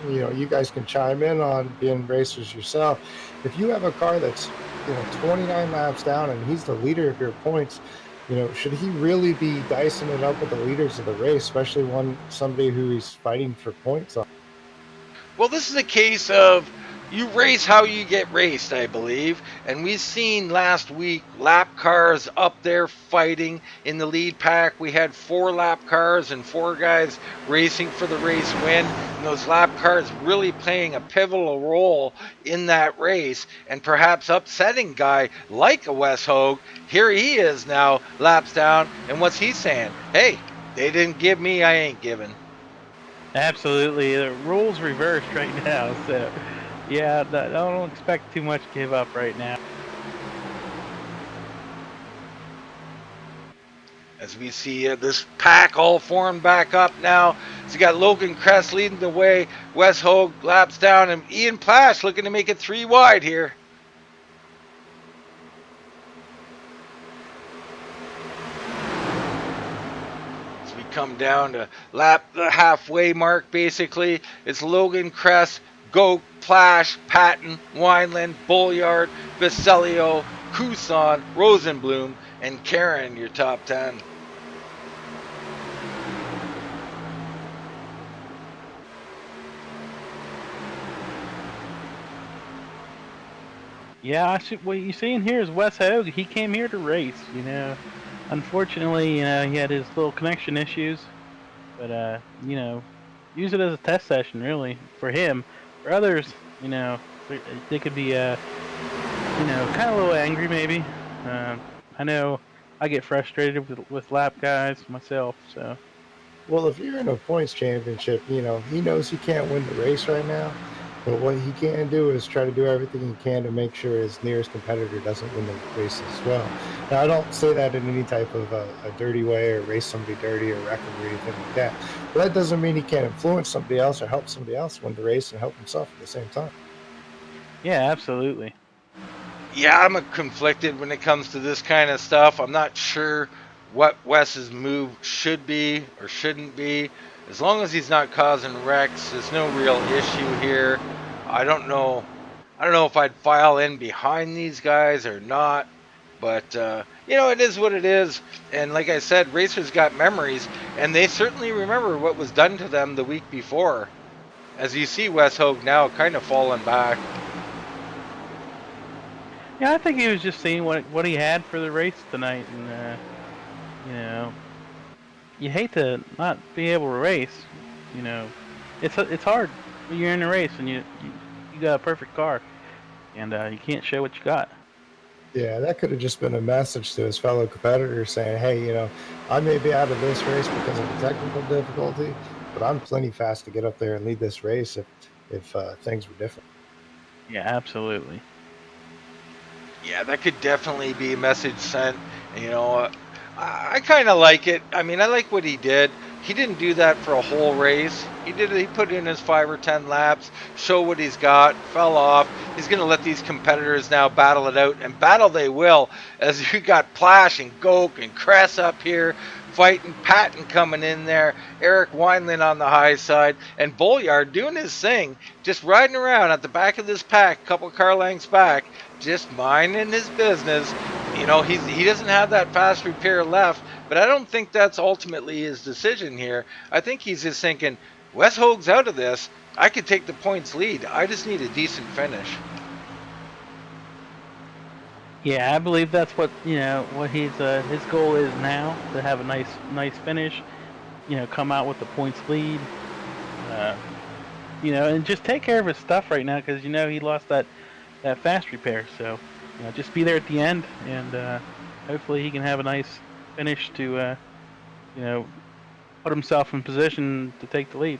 you guys can chime in on, being racers yourself. If you have a car that's 29 laps down and he's the leader of your points, should he really be dicing it up with the leaders of the race, especially somebody who he's fighting for points on? Well, this is a case of you race how you get raced, I believe. And we've seen last week lap cars up there fighting in the lead pack. We had 4 lap cars and 4 guys racing for the race win. And those lap cars really playing a pivotal role in that race and perhaps upsetting guy like a Wes Hogue. Here he is now, laps down. And what's he saying? Hey, they didn't give me, I ain't giving. Absolutely, the rules reversed right now. So, yeah, I don't expect too much give up right now. As we see this pack all formed back up now. So you got Logan Crest leading the way. Wes Hogue laps down, and Ian Plash looking to make it 3 wide here. As we come down to the halfway mark, basically, it's Logan Crest, Goke, Plash, Patton, Wineland, Bolliard, Baselio, Couson, Rosenblum, and Karen, your top 10. Yeah, what you're seeing here is Wes Hogue. He came here to race. Unfortunately, he had his little connection issues, but use it as a test session, really, for him. For others, they could be, kind of a little angry, maybe. I know I get frustrated with lap guys myself, so. Well, if you're in a points championship, he knows he can't win the race right now. But what he can do is try to do everything he can to make sure his nearest competitor doesn't win the race as well. Now, I don't say that in any type of a dirty way or race somebody dirty or wreck them or anything like that. But that doesn't mean he can't influence somebody else or help somebody else win the race and help himself at the same time. Yeah, absolutely. Yeah, I'm conflicted when it comes to this kind of stuff. I'm not sure what Wes's move should be or shouldn't be. As long as he's not causing wrecks, there's no real issue here. I don't know. I don't know if I'd file in behind these guys or not. But it is what it is. And like I said, racers got memories, and they certainly remember what was done to them the week before. As you see, Wes Hogue now kind of falling back. Yeah, I think he was just seeing what he had for the race tonight, and you hate to not be able to race. It's hard when you're in a race and you got a perfect car, and you can't show what you got. Yeah, that could have just been a message to his fellow competitors saying, hey, I may be out of this race because of the technical difficulty, but I'm plenty fast to get up there and lead this race if things were different. Yeah, absolutely. Yeah, that could definitely be a message sent. I kind of like it. I mean, I like what he did. He didn't do that for a whole race. He put in his 5 or 10 laps, show what he's got, fell off. He's going to let these competitors now battle it out, and battle they will, as you got Plash and Goke and Kress up here fighting, Patton coming in there, Eric Wineland on the high side, and Bolliard doing his thing, just riding around at the back of this pack, a couple car lengths back, just minding his business. He doesn't have that fast repair left, but I don't think that's ultimately his decision here. I think he's just thinking, Wes Hogue's out of this. I could take the points lead. I just need a decent finish. Yeah, I believe that's what his goal is now, to have a nice finish. Come out with the points lead. And just take care of his stuff right now, because he lost that fast repair. So just be there at the end, and hopefully he can have a nice finish to put himself in position to take the lead.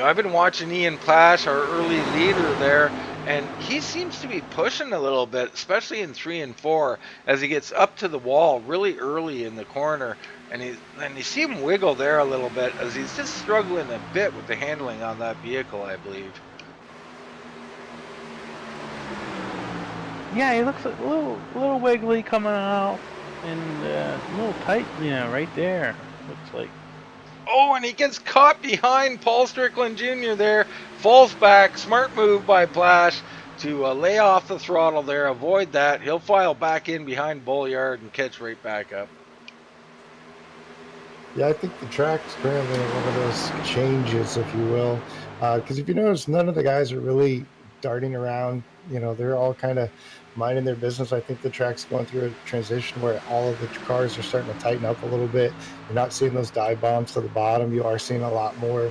I've been watching Ian Plash, our early leader there, and he seems to be pushing a little bit, especially in 3 and 4, as he gets up to the wall really early in the corner. And you see him wiggle there a little bit, as he's just struggling a bit with the handling on that vehicle, I believe. Yeah, he looks a little wiggly coming out, and a little tight, right there. Looks like. Oh, and he gets caught behind Paul Strickland Jr. there. Falls back. Smart move by Plash to lay off the throttle there. Avoid that. He'll file back in behind Bolliard and catch right back up. Yeah, I think the track's currently in one of those changes, if you will. Because if you notice, none of the guys are really darting around. They're all kind of minding their business. I think the track's going through a transition where all of the cars are starting to tighten up a little bit. You're not seeing those dive bombs to the bottom. You are seeing a lot more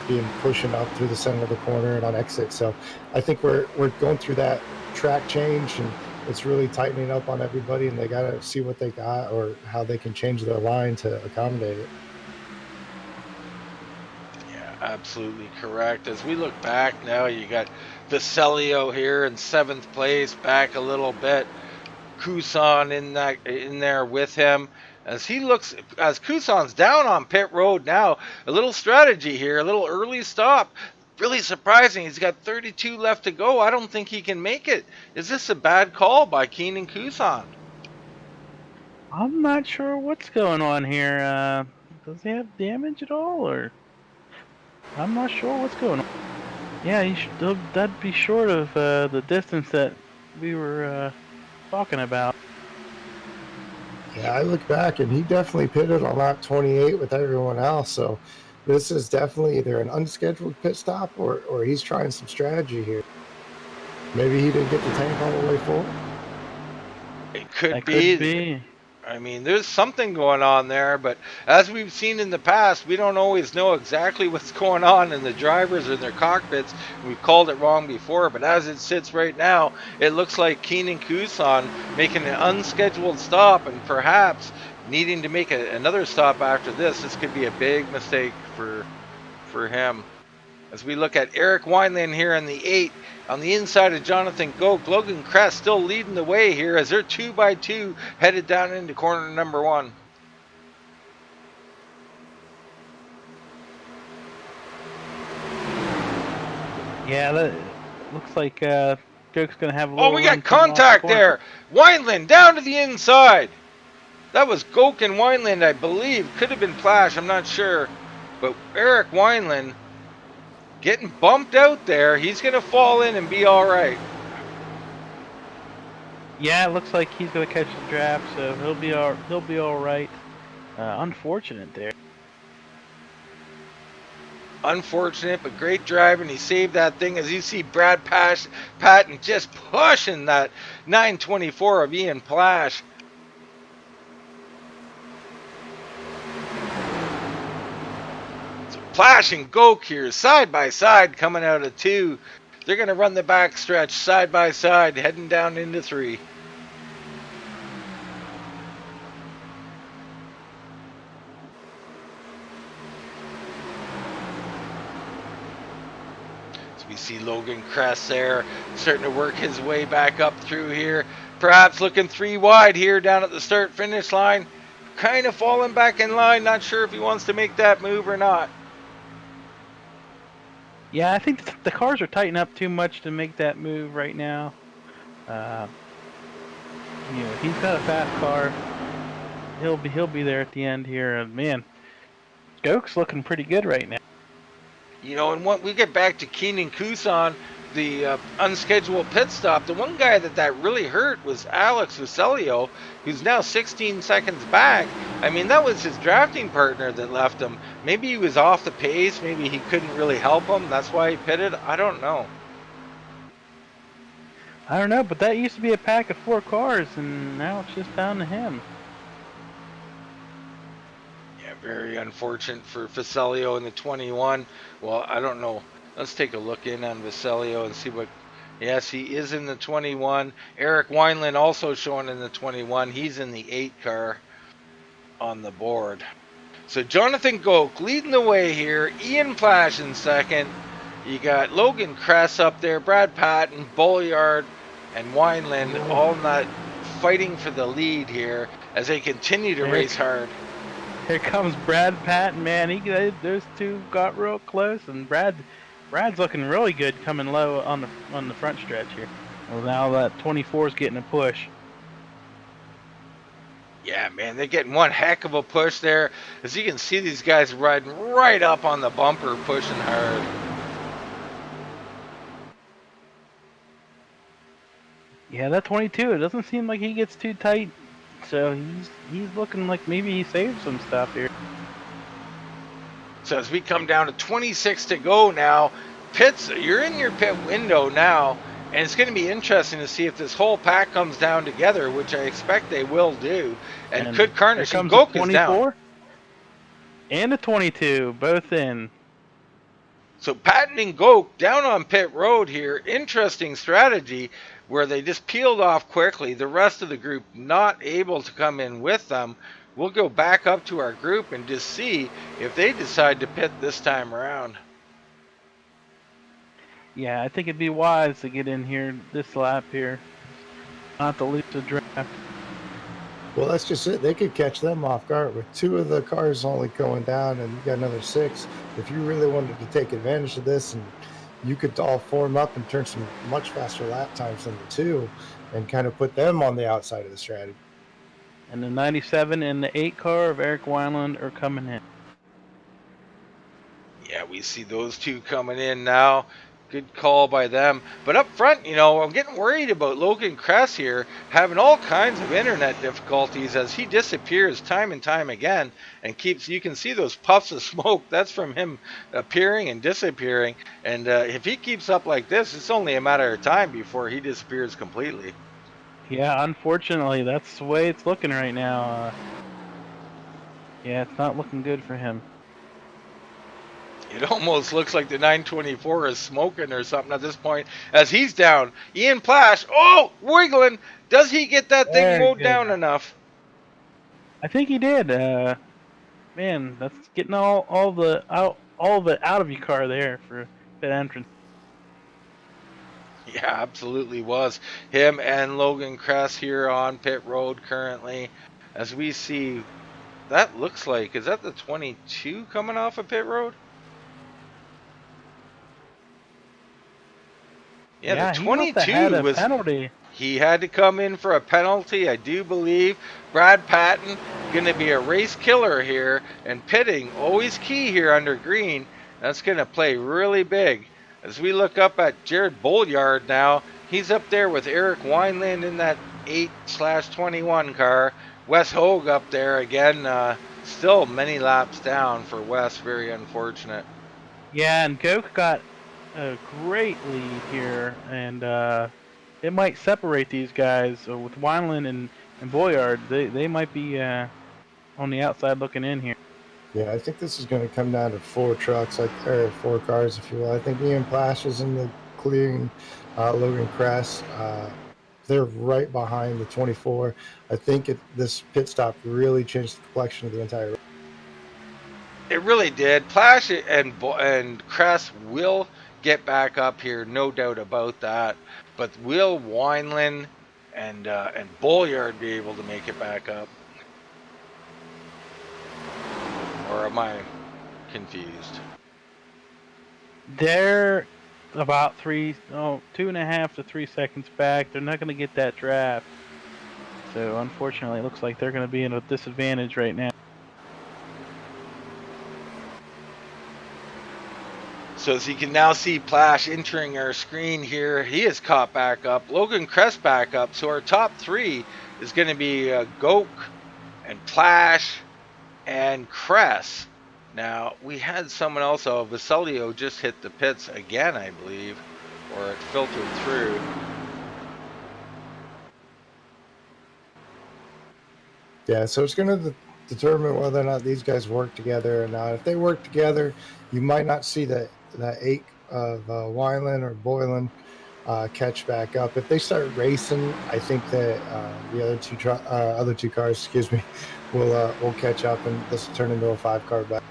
being pushing up through the center of the corner and on exit. So I think we're going through that track change, and it's really tightening up on everybody, and they got to see what they got or how they can change their line to accommodate it. Yeah, absolutely correct. As we look back now, you got Vicelio here in 7th place, back a little bit. Kusan in there with him. As Kusan's down on pit road now, a little strategy here, a little early stop. Really surprising. He's got 32 left to go. I don't think he can make it. Is this a bad call by Keenan Kusan? I'm not sure what's going on here. Does he have damage at all, or I'm not sure what's going on. Yeah, that'd be short of the distance that we were talking about. Yeah, I look back, and he definitely pitted on lap 28 with everyone else. So this is definitely either an unscheduled pit stop or he's trying some strategy here. Maybe he didn't get the tank all the way full. It could That be. could be. I mean, there's something going on there, but as we've seen in the past, we don't always know exactly what's going on in the drivers or their cockpits. We've called it wrong before, but as it sits right now, it looks like Keenan Kusan making an unscheduled stop and perhaps needing to make another stop after this. This could be a big mistake for him. As we look at Eric Wineland here in the 8, on the inside of Jonathan Goke, Logan Kress still leading the way here as they're 2 by 2 headed down into corner number 1. Yeah, that looks like Goke's going to have a Oh, little we run got coming off the contact corner. there. Wineland down to the inside. That was Goke and Wineland, I believe. Could have been Plash, I'm not sure. But Eric Wineland getting bumped out there. He's going to fall in and be all right. Yeah, it looks like he's going to catch the draft, so he'll be all right. Unfortunate there. Unfortunate, but great driving. He saved that thing. As you see Brad Patton just pushing that 924 of Ian Plash. So Plash and Goke here side by side coming out of 2. They're going to run the back stretch side by side heading down into 3. We see Logan Kress there starting to work his way back up through here. Perhaps looking 3 wide here down at the start finish line. Kind of falling back in line. Not sure if he wants to make that move or not. Yeah, I think the cars are tightening up too much to make that move right now. He's got a fast car. He'll be there at the end here. And man, Goke's looking pretty good right now. And when we get back to Keenan Kusan, the unscheduled pit stop, the one guy that really hurt was Alex Vasilio, who's now 16 seconds back. I mean, that was his drafting partner that left him. Maybe he was off the pace. Maybe he couldn't really help him. That's why he pitted. I don't know. I don't know, but that used to be a pack of 4 cars, and now it's just down to him. Very unfortunate for Vasilio in the 21. Well, I don't know. Let's take a look in on Vasilio and see what... Yes, he is in the 21. Eric Wineland also showing in the 21. He's in the 8 car on the board. So Jonathan Goke leading the way here. Ian Plash in second. You got Logan Kress up there. Brad Patton, Bolliard, and Wineland all not fighting for the lead here as they continue to race hard. Here comes Brad Patton, man. Those two got real close, and Brad's looking really good coming low on the front stretch here. Well, now that 24 is getting a push. Yeah, man, they're getting one heck of a push there. As you can see, these guys riding right up on the bumper, pushing hard. Yeah, that 22, it doesn't seem like he gets too tight. So he's looking like maybe he saved some stuff here. So as we come down to 26 to go now, pits, you're in your pit window now, and it's going to be interesting to see if this whole pack comes down together, which I expect they will do. And could Carnage and Goke is down. And a 22, both in. So Patton and Goke down on pit road here. Interesting strategy where they just peeled off quickly. The rest of the group not able to come in with them. We'll go back up to our group and just see if they decide to pit this time around. Yeah, I think it'd be wise to get in here this lap here. Not to lose the draft. Well, that's just it. They could catch them off guard with 2 of the cars only going down, and you got another 6. If you really wanted to take advantage of this, and you could all form up and turn some much faster lap times than the 2, and kind of put them on the outside of the strategy. And the 97 and the 8 car of Eric Wineland are coming in. Yeah, we see those 2 coming in now. Good call by them. But up front, I'm getting worried about Logan Kress here having all kinds of internet difficulties as he disappears time and time again and you can see those puffs of smoke. That's from him appearing and disappearing. And if he keeps up like this, it's only a matter of time before he disappears completely. Yeah, unfortunately, that's the way it's looking right now. Yeah, it's not looking good for him. It almost looks like the 924 is smoking or something at this point as he's down. Ian Plash, wiggling. Does he get that thing mowed down enough? I think he did. Man, that's getting all the out of your car there for pit entrance. Yeah, absolutely was. Him and Logan Kress here on pit road currently. As we see, that looks like, is that the 22 coming off of pit road? Yeah, the Yeah, he must have had 22 a was, penalty. he had to come in for a penalty, I do believe. Brad Patton going to be a race killer here, and pitting always key here under green. That's going to play really big. As we look up at Jared Bolliard now, he's up there with Eric Wineland in that 8/21 car. Wes Hogue up there again, still many laps down for Wes. Very unfortunate. Yeah, and Goke got a great lead here, and it might separate these guys with Wineland and Boyard. They might be on the outside looking in here. Yeah, I think this is going to come down to 4 trucks, or 4 cars, if you will. I think Ian Plash is in the clean. Logan Kress, they're right behind the 24. I think this pit stop really changed the complexion of the entire race. It really did. Plash and Kress will get back up here, no doubt about that. But will Wineland and Bolliard be able to make it back up? Or am I confused? They're about 2.5 to 3 seconds back. They're not going to get that draft. So unfortunately, it looks like they're going to be in a disadvantage right now. So as you can now see Plash entering our screen here, he is caught back up. Logan Kress back up. So our top 3 is going to be Goke and Plash and Kress. Now, we had someone else, Vasilio just hit the pits again, I believe, or it filtered through. Yeah, so it's going to determine whether or not these guys work together or not. If they work together, you might not see that ache of Wineland or Boylan catch back up. If they start racing, I think that the other two cars, will catch up, and this will turn into a 5-car battle.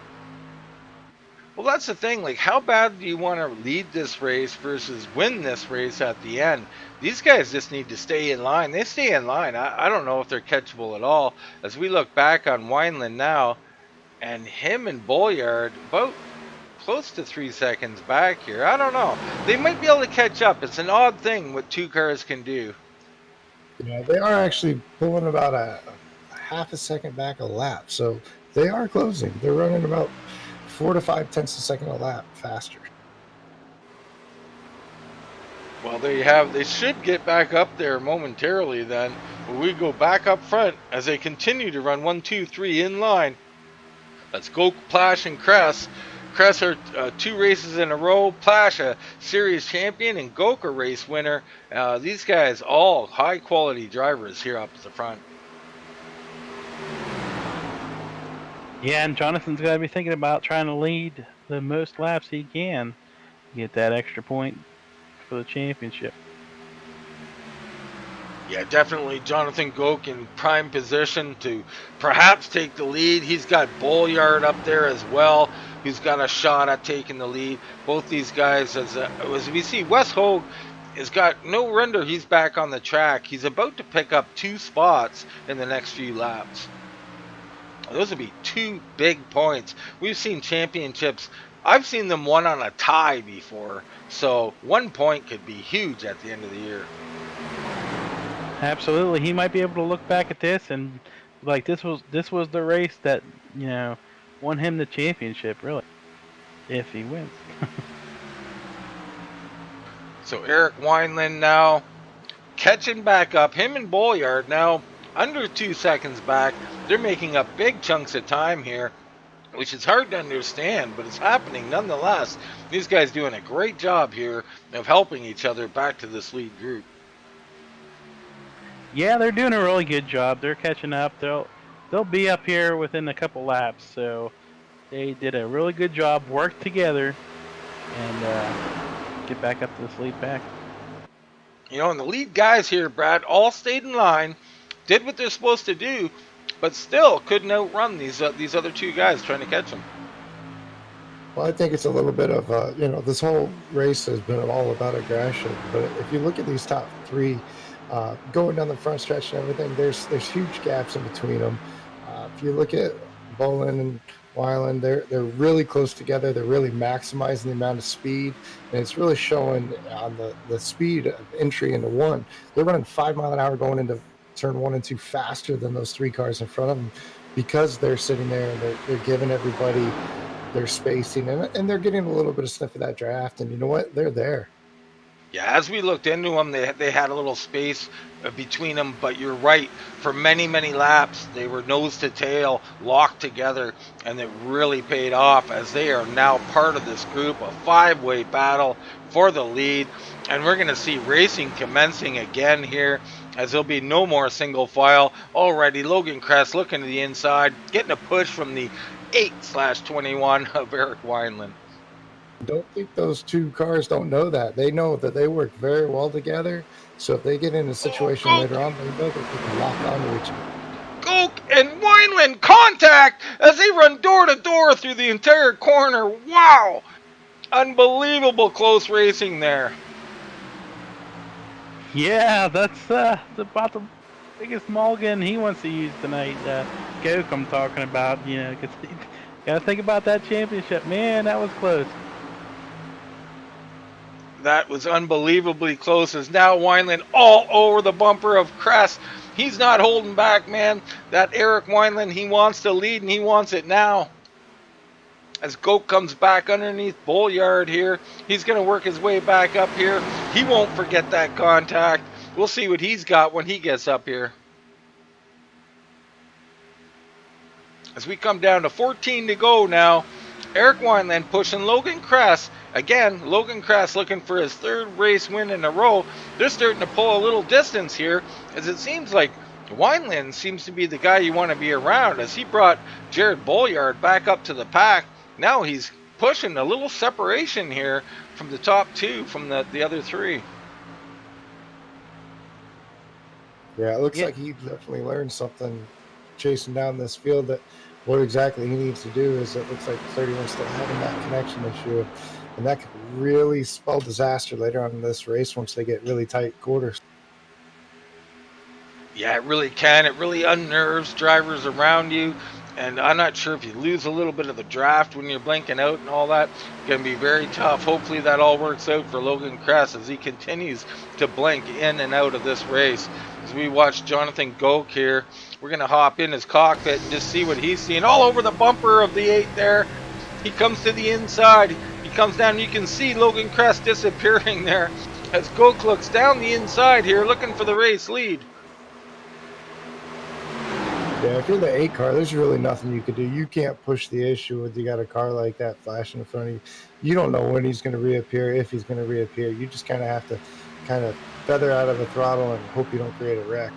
Well, that's the thing. Like, how bad do you want to lead this race versus win this race at the end? These guys just need to stay in line. They stay in line. I don't know if they're catchable at all. As we look back on Wineland now, and him and Bolliard about close to 3 seconds back here. I don't know. They might be able to catch up. It's an odd thing what 2 cars can do. Yeah, they are actually pulling about a half a second back a lap, so they are closing. They're running about 4 to 5 tenths a second a lap faster. Well, there you have. They should get back up there momentarily then. We go back up front as they continue to run 1, 2, 3 in line. Let's go Plash and Kress. Kress are 2 races in a row. Plash a series champion and Goke a race winner. These guys all high quality drivers here up at the front. Yeah, and Jonathan's got to be thinking about trying to lead the most laps he can, get that extra point for the championship. Yeah, definitely Jonathan Goke in prime position to perhaps take the lead. He's got Bolliard up there as well, who's got a shot at taking the lead. Both these guys, as we see, Wes Hogue has got no render. He's back on the track. He's about to pick up 2 spots in the next few laps. Those would be 2 big points. We've seen championships. I've seen them won on a tie before. So 1 point could be huge at the end of the year. Absolutely, he might be able to look back at this and like this was the race that won him the championship, really, if he wins. So Eric Wineland now catching back up. Him and Bolliard now under 2 seconds back. They're making up big chunks of time here, which is hard to understand, but it's happening nonetheless. These guys doing a great job here of helping each other back to this lead group. Yeah, they're doing a really good job. They're catching up. They'll be up here within a couple laps. So they did a really good job, worked together, and get back up to this lead pack. And the lead guys here, Brad, all stayed in line, did what they're supposed to do, but still couldn't outrun these other 2 guys trying to catch them. Well, I think it's a little bit of, this whole race has been all about aggression. But if you look at these top three, going down the front stretch and everything, there's huge gaps in between them. If you look at Bolin and Weiland, they're really close together. They're really maximizing the amount of speed, and it's really showing on the speed of entry into one. They're running 5 mile an hour going into turn 1 and 2 faster than those three cars in front of them because they're sitting there and they're giving everybody their spacing, and they're getting a little bit of sniff of that draft. And you know what? They're there. Yeah, as we looked into them, they had a little space between them, but you're right. For many, many laps, they were nose to tail, locked together, and it really paid off as they are now part of this group, a five-way battle for the lead. And we're going to see racing commencing again here as there'll be no more single file. Already, Logan Kress looking to the inside, getting a push from the 8/21 of Eric Wineland. Don't think those two cars don't know that. They know that they work very well together. So if they get in a situation later on, they know that they can lock onto each other. Goke and Wineland contact as they run door to door through the entire corner. Wow! Unbelievable close racing there. Yeah, that's about the biggest mulligan he wants to use tonight. Goke I'm talking about, because gotta think about that championship. Man, that was close. That was unbelievably close as now Wineland all over the bumper of Kress. He's not holding back, man. That Eric Wineland, he wants to lead and he wants it now. As Goke comes back underneath Bolliard here, he's going to work his way back up here. He won't forget that contact. We'll see what he's got when he gets up here. As we come down to 14 to go now, Eric Wineland pushing Logan Kress. Again, Logan Kress looking for his third race win in a row. They're starting to pull a little distance here, as it seems like Wineland seems to be the guy you want to be around, as he brought Jared Bolliard back up to the pack. Now he's pushing a little separation here from the top two from the other three. Yeah, it looks like he definitely learned something chasing down this field. That what exactly he needs to do is, it looks like 31's still having that connection issue, and that could really spell disaster later on in this race once they get really tight quarters. Yeah, it really can. It really unnerves drivers around you. And I'm not sure if you lose a little bit of the draft when you're blinking out and all that. It's going to be very tough. Hopefully that all works out for Logan Kress as he continues to blink in and out of this race. As we watch Jonathan Goke here, we're going to hop in his cockpit and just see what he's seeing. All over the bumper of the 8 there. He comes to the inside. He comes down. You can see Logan Kress disappearing there as Goke looks down the inside here looking for the race lead. Yeah, if you're the 8 car, there's really nothing you could do. You can't push the issue when you got a car like that flashing in front of you. You don't know when he's going to reappear, if he's going to reappear. You just kind of have to feather out of the throttle and hope you don't create a wreck.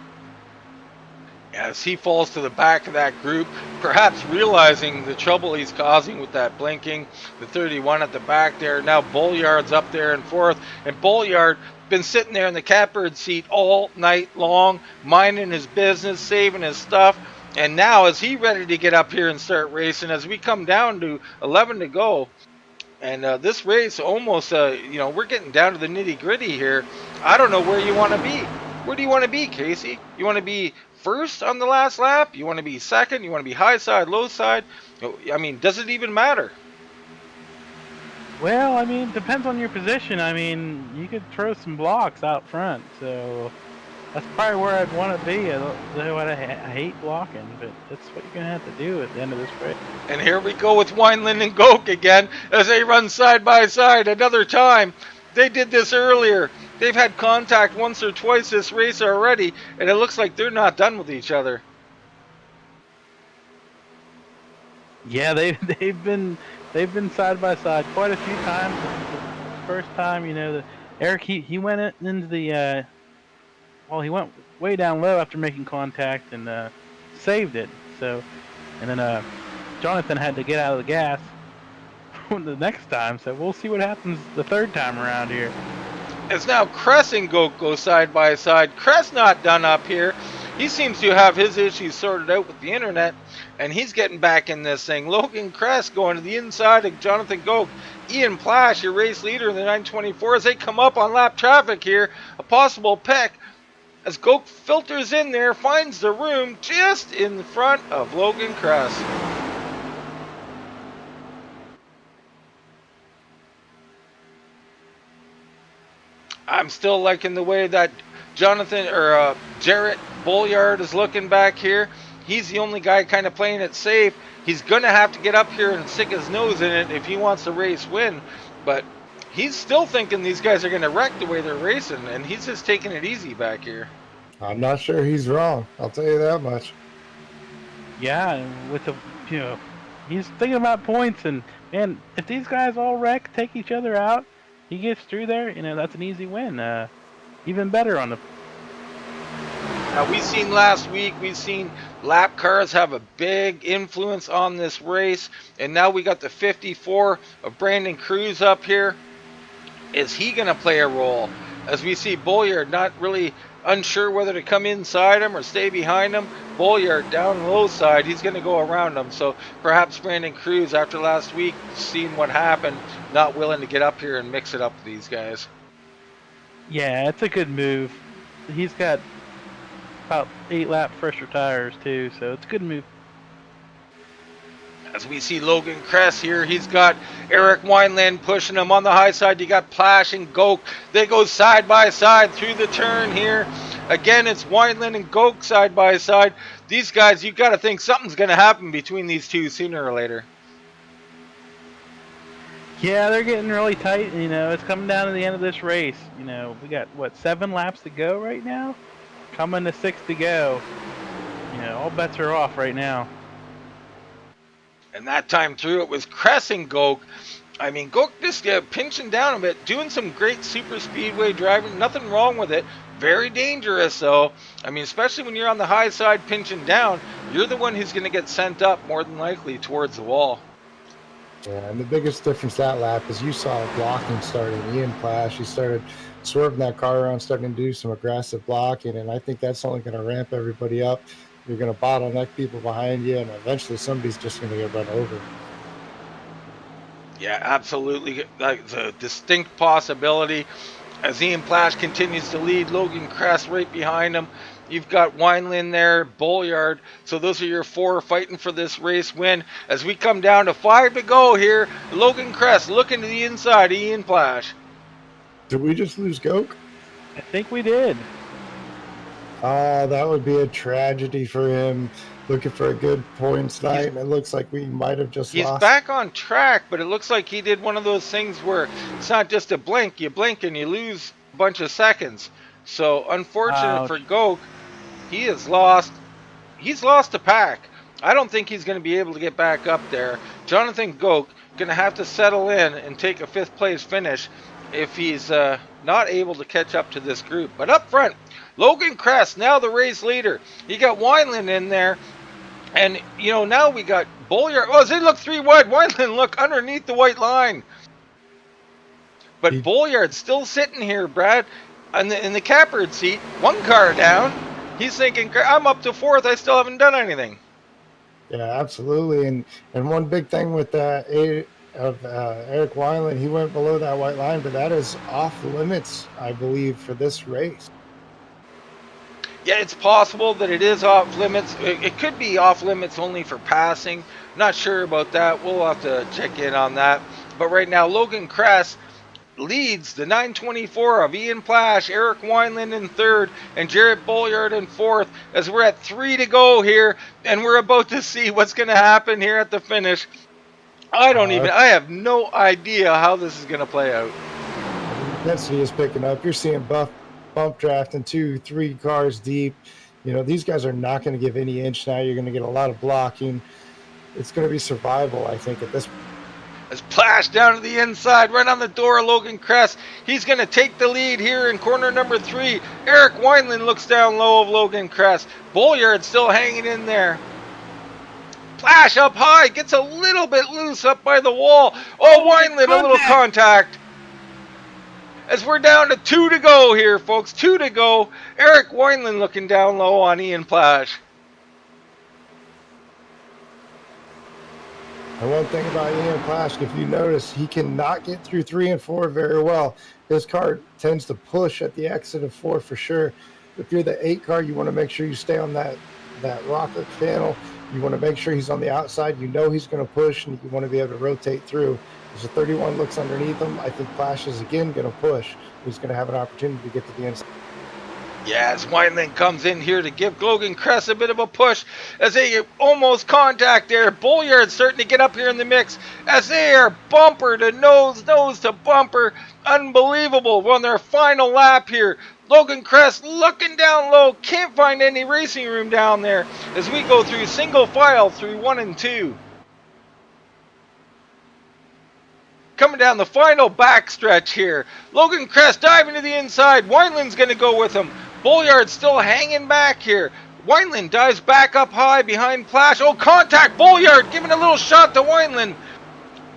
As he falls to the back of that group, perhaps realizing the trouble he's causing with that blinking, the 31 at the back there. Now Bolliard's up there in fourth, and Bolliard been sitting there in the catbird seat all night long, minding his business, saving his stuff. And now is he ready to get up here and start racing as we come down to 11 to go. And this race almost, we're getting down to the nitty gritty here. I don't know where you want to be. Where do you want to be, Casey? You want to be first on the last lap? You want to be second? You want to be high side, low side? I mean, does it even matter? Well, I mean, depends on your position. I mean, you could throw some blocks out front, so that's probably where I'd want to be. I hate blocking, but that's what you're going to have to do at the end of this race. And here we go with Wineland and Goke again as they run side by side another time. They did this earlier. They've had contact once or twice this race already, and it looks like they're not done with each other. Yeah, they've been side by side quite a few times. The first time, Eric he went into the he went way down low after making contact and saved it. So, and then Jonathan had to get out of the gas the next time. So we'll see what happens the third time around here. As now Kress and Goke go side by side. Kress not done up here. He seems to have his issues sorted out with the internet, and he's getting back in this thing. Logan Kress going to the inside of Jonathan Goke. Ian Plash, your race leader in the 924, as they come up on lap traffic here. A possible peck as Goke filters in there, finds the room just in front of Logan Kress. I'm still liking the way that Jarrett Bolliard is looking back here. He's the only guy kind of playing it safe. He's going to have to get up here and stick his nose in it if he wants the race win. But he's still thinking these guys are going to wreck the way they're racing, and he's just taking it easy back here. I'm not sure he's wrong. I'll tell you that much. Yeah, and with the, he's thinking about points, and man, if these guys all wreck, take each other out, he gets through there, that's an easy win. Even better on the. Now, last week, we've seen lap cars have a big influence on this race, and now we got the 54 of Brandon Cruz up here. Is he going to play a role? As we see Bolliard not really unsure whether to come inside him or stay behind him. Bolliard down low side, he's going to go around him. So perhaps Brandon Cruz, after last week, seeing what happened, not willing to get up here and mix it up with these guys. Yeah, it's a good move. He's got about 8 lap fresher tires too, so it's a good move. As we see Logan Kress here, he's got Eric Wineland pushing him on the high side. You got Plash and Goke. They go side by side through the turn here. Again, it's Wineland and Goke side by side. These guys, you've got to think something's going to happen between these two sooner or later. Yeah, they're getting really tight. It's coming down to the end of this race. We got, 7 laps to go right now? Coming to 6 to go. All bets are off right now. And that time through, it was Kress and Goke. I mean, Goke just pinching down a bit, doing some great super speedway driving. Nothing wrong with it. Very dangerous, though. I mean, especially when you're on the high side pinching down, you're the one who's going to get sent up more than likely towards the wall. Yeah, and the biggest difference that lap is you saw blocking starting. Ian Plash, he started swerving that car around, starting to do some aggressive blocking, and I think that's only going to ramp everybody up. You're going to bottleneck people behind you, and eventually somebody's just going to get run over. Yeah, absolutely. That's a distinct possibility. As Ian Plash continues to lead, Logan Kress right behind him. You've got Wineland there, Bolliard. So those are your 4 fighting for this race win. As we come down to 5 to go here, Logan Kress looking to the inside, Ian Plash. Did we just lose Goke? I think we did. That would be a tragedy for him. Looking for a good points night, and it looks like we might have just lost. He's back on track, but it looks like he did one of those things where it's not just a blink. You blink and you lose a bunch of seconds. So unfortunate for Goke, he has lost. He's lost a pack. I don't think he's going to be able to get back up there. Jonathan Goke going to have to settle in and take a 5th place finish if he's not able to catch up to this group. But up front, Logan Kress, now the race leader. You got Wineland in there. And, now we got Bolliard. Oh, they look 3 wide. Wineland look underneath the white line. But Bolliard's still sitting here, Brad, in the catbird seat. 1 car down. He's thinking, I'm up to 4th. I still haven't done anything. Yeah, absolutely. And one big thing with Eric Wineland, he went below that white line, but that is off limits, I believe, for this race. Yeah, it's possible that it is off limits. It could be off limits only for passing. Not sure about that. We'll have to check in on that. But right now, Logan Kress leads the 924 of Ian Plash, Eric Wineland in 3rd, and Jarrett Bolliard in 4th, as we're at 3 to go here, and we're about to see what's going to happen here at the finish. I have no idea how this is going to play out. Density is picking up. You're seeing bump drafting 2-3 cars deep. These guys are not going to give any inch now. You're going to get a lot of blocking. It's going to be survival, I think, at this point. As Plash down to the inside, right on the door of Logan Kress. He's going to take the lead here in corner number 3. Eric Wineland looks down low of Logan Kress. Bolliard still hanging in there. Plash up high, gets a little bit loose up by the wall. Oh, Wineland, a little contact. as we're down to 2 to go here, folks. 2 to go. Eric Wineland looking down low on Ian Plash. And one thing about Ian Plash, if you notice, he cannot get through 3 and 4 very well. His car tends to push at the exit of 4 for sure. If you're the 8 car, you want to make sure you stay on that rocker channel. You want to make sure he's on the outside. You know he's going to push, and you want to be able to rotate through. As the 31 looks underneath him, I think Plash is again going to push. He's going to have an opportunity to get to the inside. Yeah, as Wineland comes in here to give Logan Cress a bit of a push as they almost contact there. Bolliard starting to get up here in the mix as they are bumper to nose to bumper. Unbelievable. We're on their final lap here. Logan Cress looking down low. Can't find any racing room down there as we go through single file through 1 and 2. Coming down the final backstretch here. Logan Cress diving to the inside. Wineland's going to go with him. Bolliard still hanging back here. Wineland dives back up high behind Plash. Oh, contact. Bolliard giving a little shot to Wineland.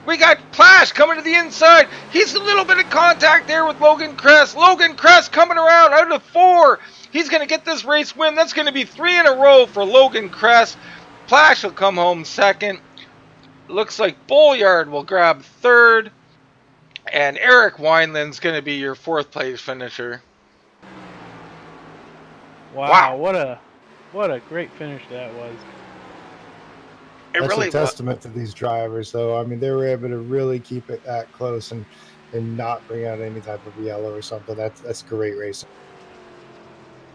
We got Plash coming to the inside. He's a little bit of contact there with Logan Cress. Logan Cress coming around out of 4. He's going to get this race win. That's going to be 3 in a row for Logan Cress. Plash will come home second. Looks like Bolliard will grab 3rd. And Eric Wineland's going to be your 4th place finisher. Wow. What a great finish that was. That's really a testament to these drivers, though. I mean, they were able to really keep it that close and not bring out any type of yellow or something. That's great racing.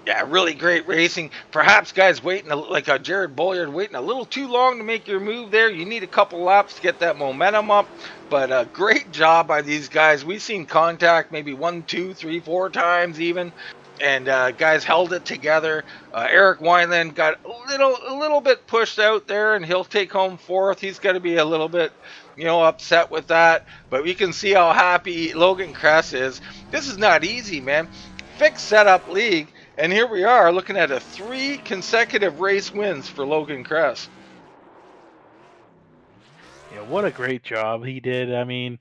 Yeah, really great racing. Perhaps guys waiting, like Jared Bolliard, waiting a little too long to make your move there. You need a couple laps to get that momentum up. But great job by these guys. We've seen contact maybe 1, 2, 3, 4 times even. And guys held it together. Eric Wineland got a little bit pushed out there, and he'll take home 4th. He's got to be a little bit, upset with that. But we can see how happy Logan Cress is. This is not easy, man. Fixed setup league, and here we are looking at 3 consecutive race wins for Logan Cress. Yeah, what a great job he did. I mean,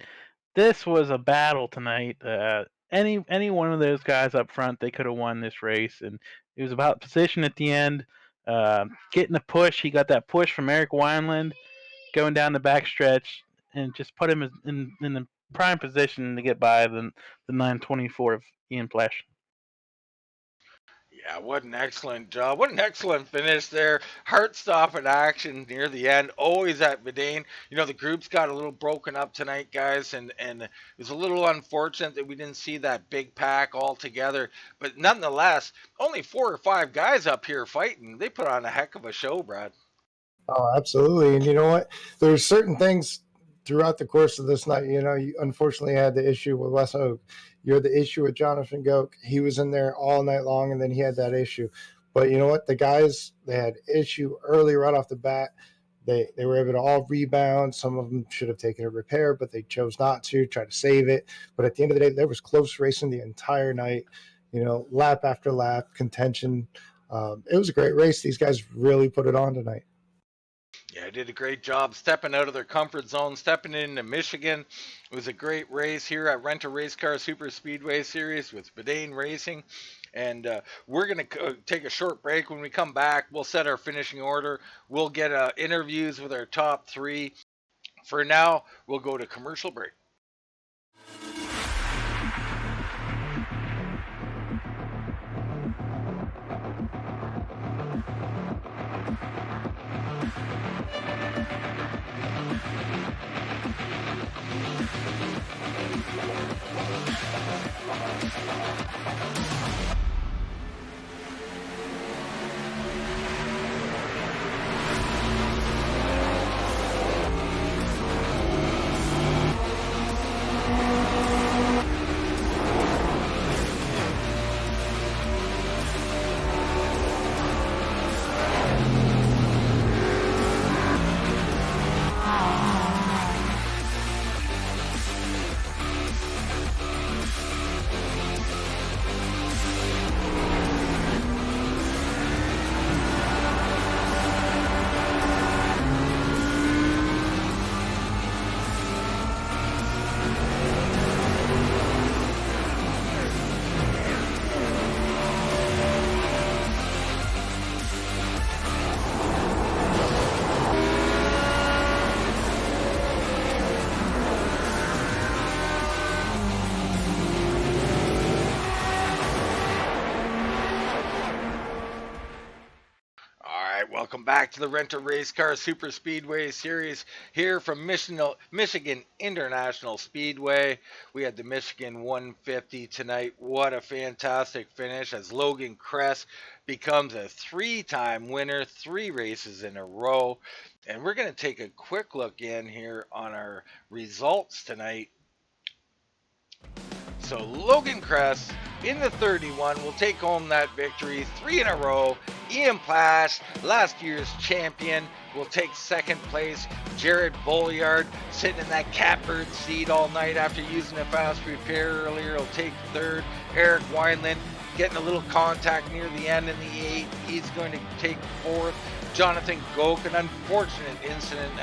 this was a battle tonight. Any one of those guys up front, they could have won this race, and it was about position at the end. Getting the push, he got that push from Eric Wineland, going down the backstretch, and just put him in the prime position to get by the 924 of Ian Plash. Yeah, what an excellent job. What an excellent finish there. Heart-stopping action near the end. Always at Verdane. The group's got a little broken up tonight, guys, and it was a little unfortunate that we didn't see that big pack all together. But nonetheless, only 4 or 5 guys up here fighting. They put on a heck of a show, Brad. Oh, absolutely. And you know what? There's certain things throughout the course of this night. You unfortunately had the issue with Wes Oak. You had the issue with Jonathan Goke. He was in there all night long, and then he had that issue. But you know what? The guys, they had issue early right off the bat. They were able to all rebound. Some of them should have taken a repair, but they chose not to, try to save it. But at the end of the day, there was close racing the entire night, lap after lap, contention. It was a great race. These guys really put it on tonight. Yeah, they did a great job stepping out of their comfort zone, stepping into Michigan. It was a great race here at Rent a Race Car Superspeedway Series with Verdane Racing. And we're going to take a short break. When we come back, we'll set our finishing order. We'll get interviews with our top 3. For now, we'll go to commercial break. Welcome back to the Renter Race Car Super Speedway Series here from Michigan International Speedway. We had the Michigan 150 tonight. What a fantastic finish as Logan Kress becomes a three-time winner, 3 races in a row. And we're going to take a quick look in here on our results tonight. So Logan Kress in the 31 will take home that victory, 3 in a row. Ian Plash, last year's champion, will take second place. Jared Bolliard, sitting in that catbird seat all night after using a fast repair earlier, will take third. Eric Wineland getting a little contact near the end in the 8. He's going to take fourth. Jonathan Goke, an unfortunate incident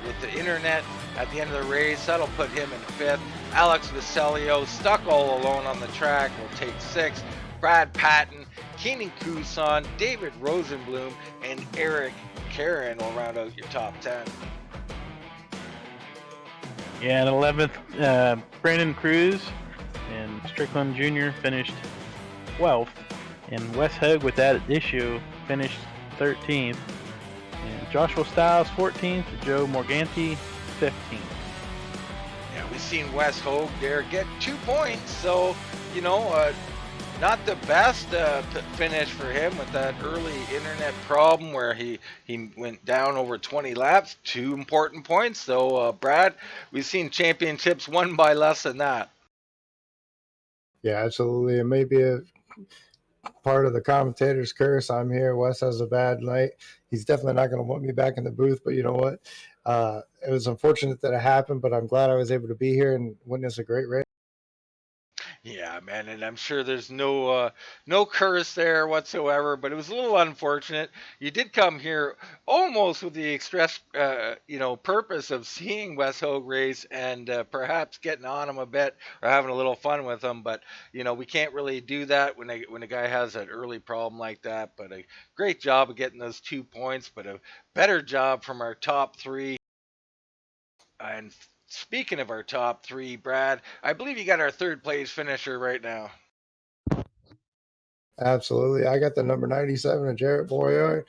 with the internet at the end of the race. That'll put him in fifth. Alex Vasilio, stuck all alone on the track, will take sixth. Brad Patton, Keenan Kusan, David Rosenblum, and Eric Karen will round out your top 10. Yeah, and 11th, Brandon Cruz and Strickland Jr. finished 12th. And Wes Hogue, with that issue, finished 13th. And Joshua Stiles, 14th. Joe Morganti, 15th. Yeah, we've seen Wes Hogue there get 2 points, so, not the best finish for him with that early internet problem where he went down over 20 laps. 2 important points, though, Brad. We've seen championships won by less than that. Yeah, absolutely. It may be a part of the commentator's curse. I'm here. Wes has a bad night. He's definitely not going to want me back in the booth, but you know what? It was unfortunate that it happened, but I'm glad I was able to be here and witness a great race. Yeah, man, and I'm sure there's no curse there whatsoever, but it was a little unfortunate. You did come here almost with the express, purpose of seeing Wes Hogue race and perhaps getting on him a bit or having a little fun with him. But we can't really do that when a guy has an early problem like that. But a great job of getting those 2 points, but a better job from our top 3. And speaking of our top 3, Brad, I believe you got our third place finisher right now. Absolutely. I got the number 97 of Jarrett Boyard.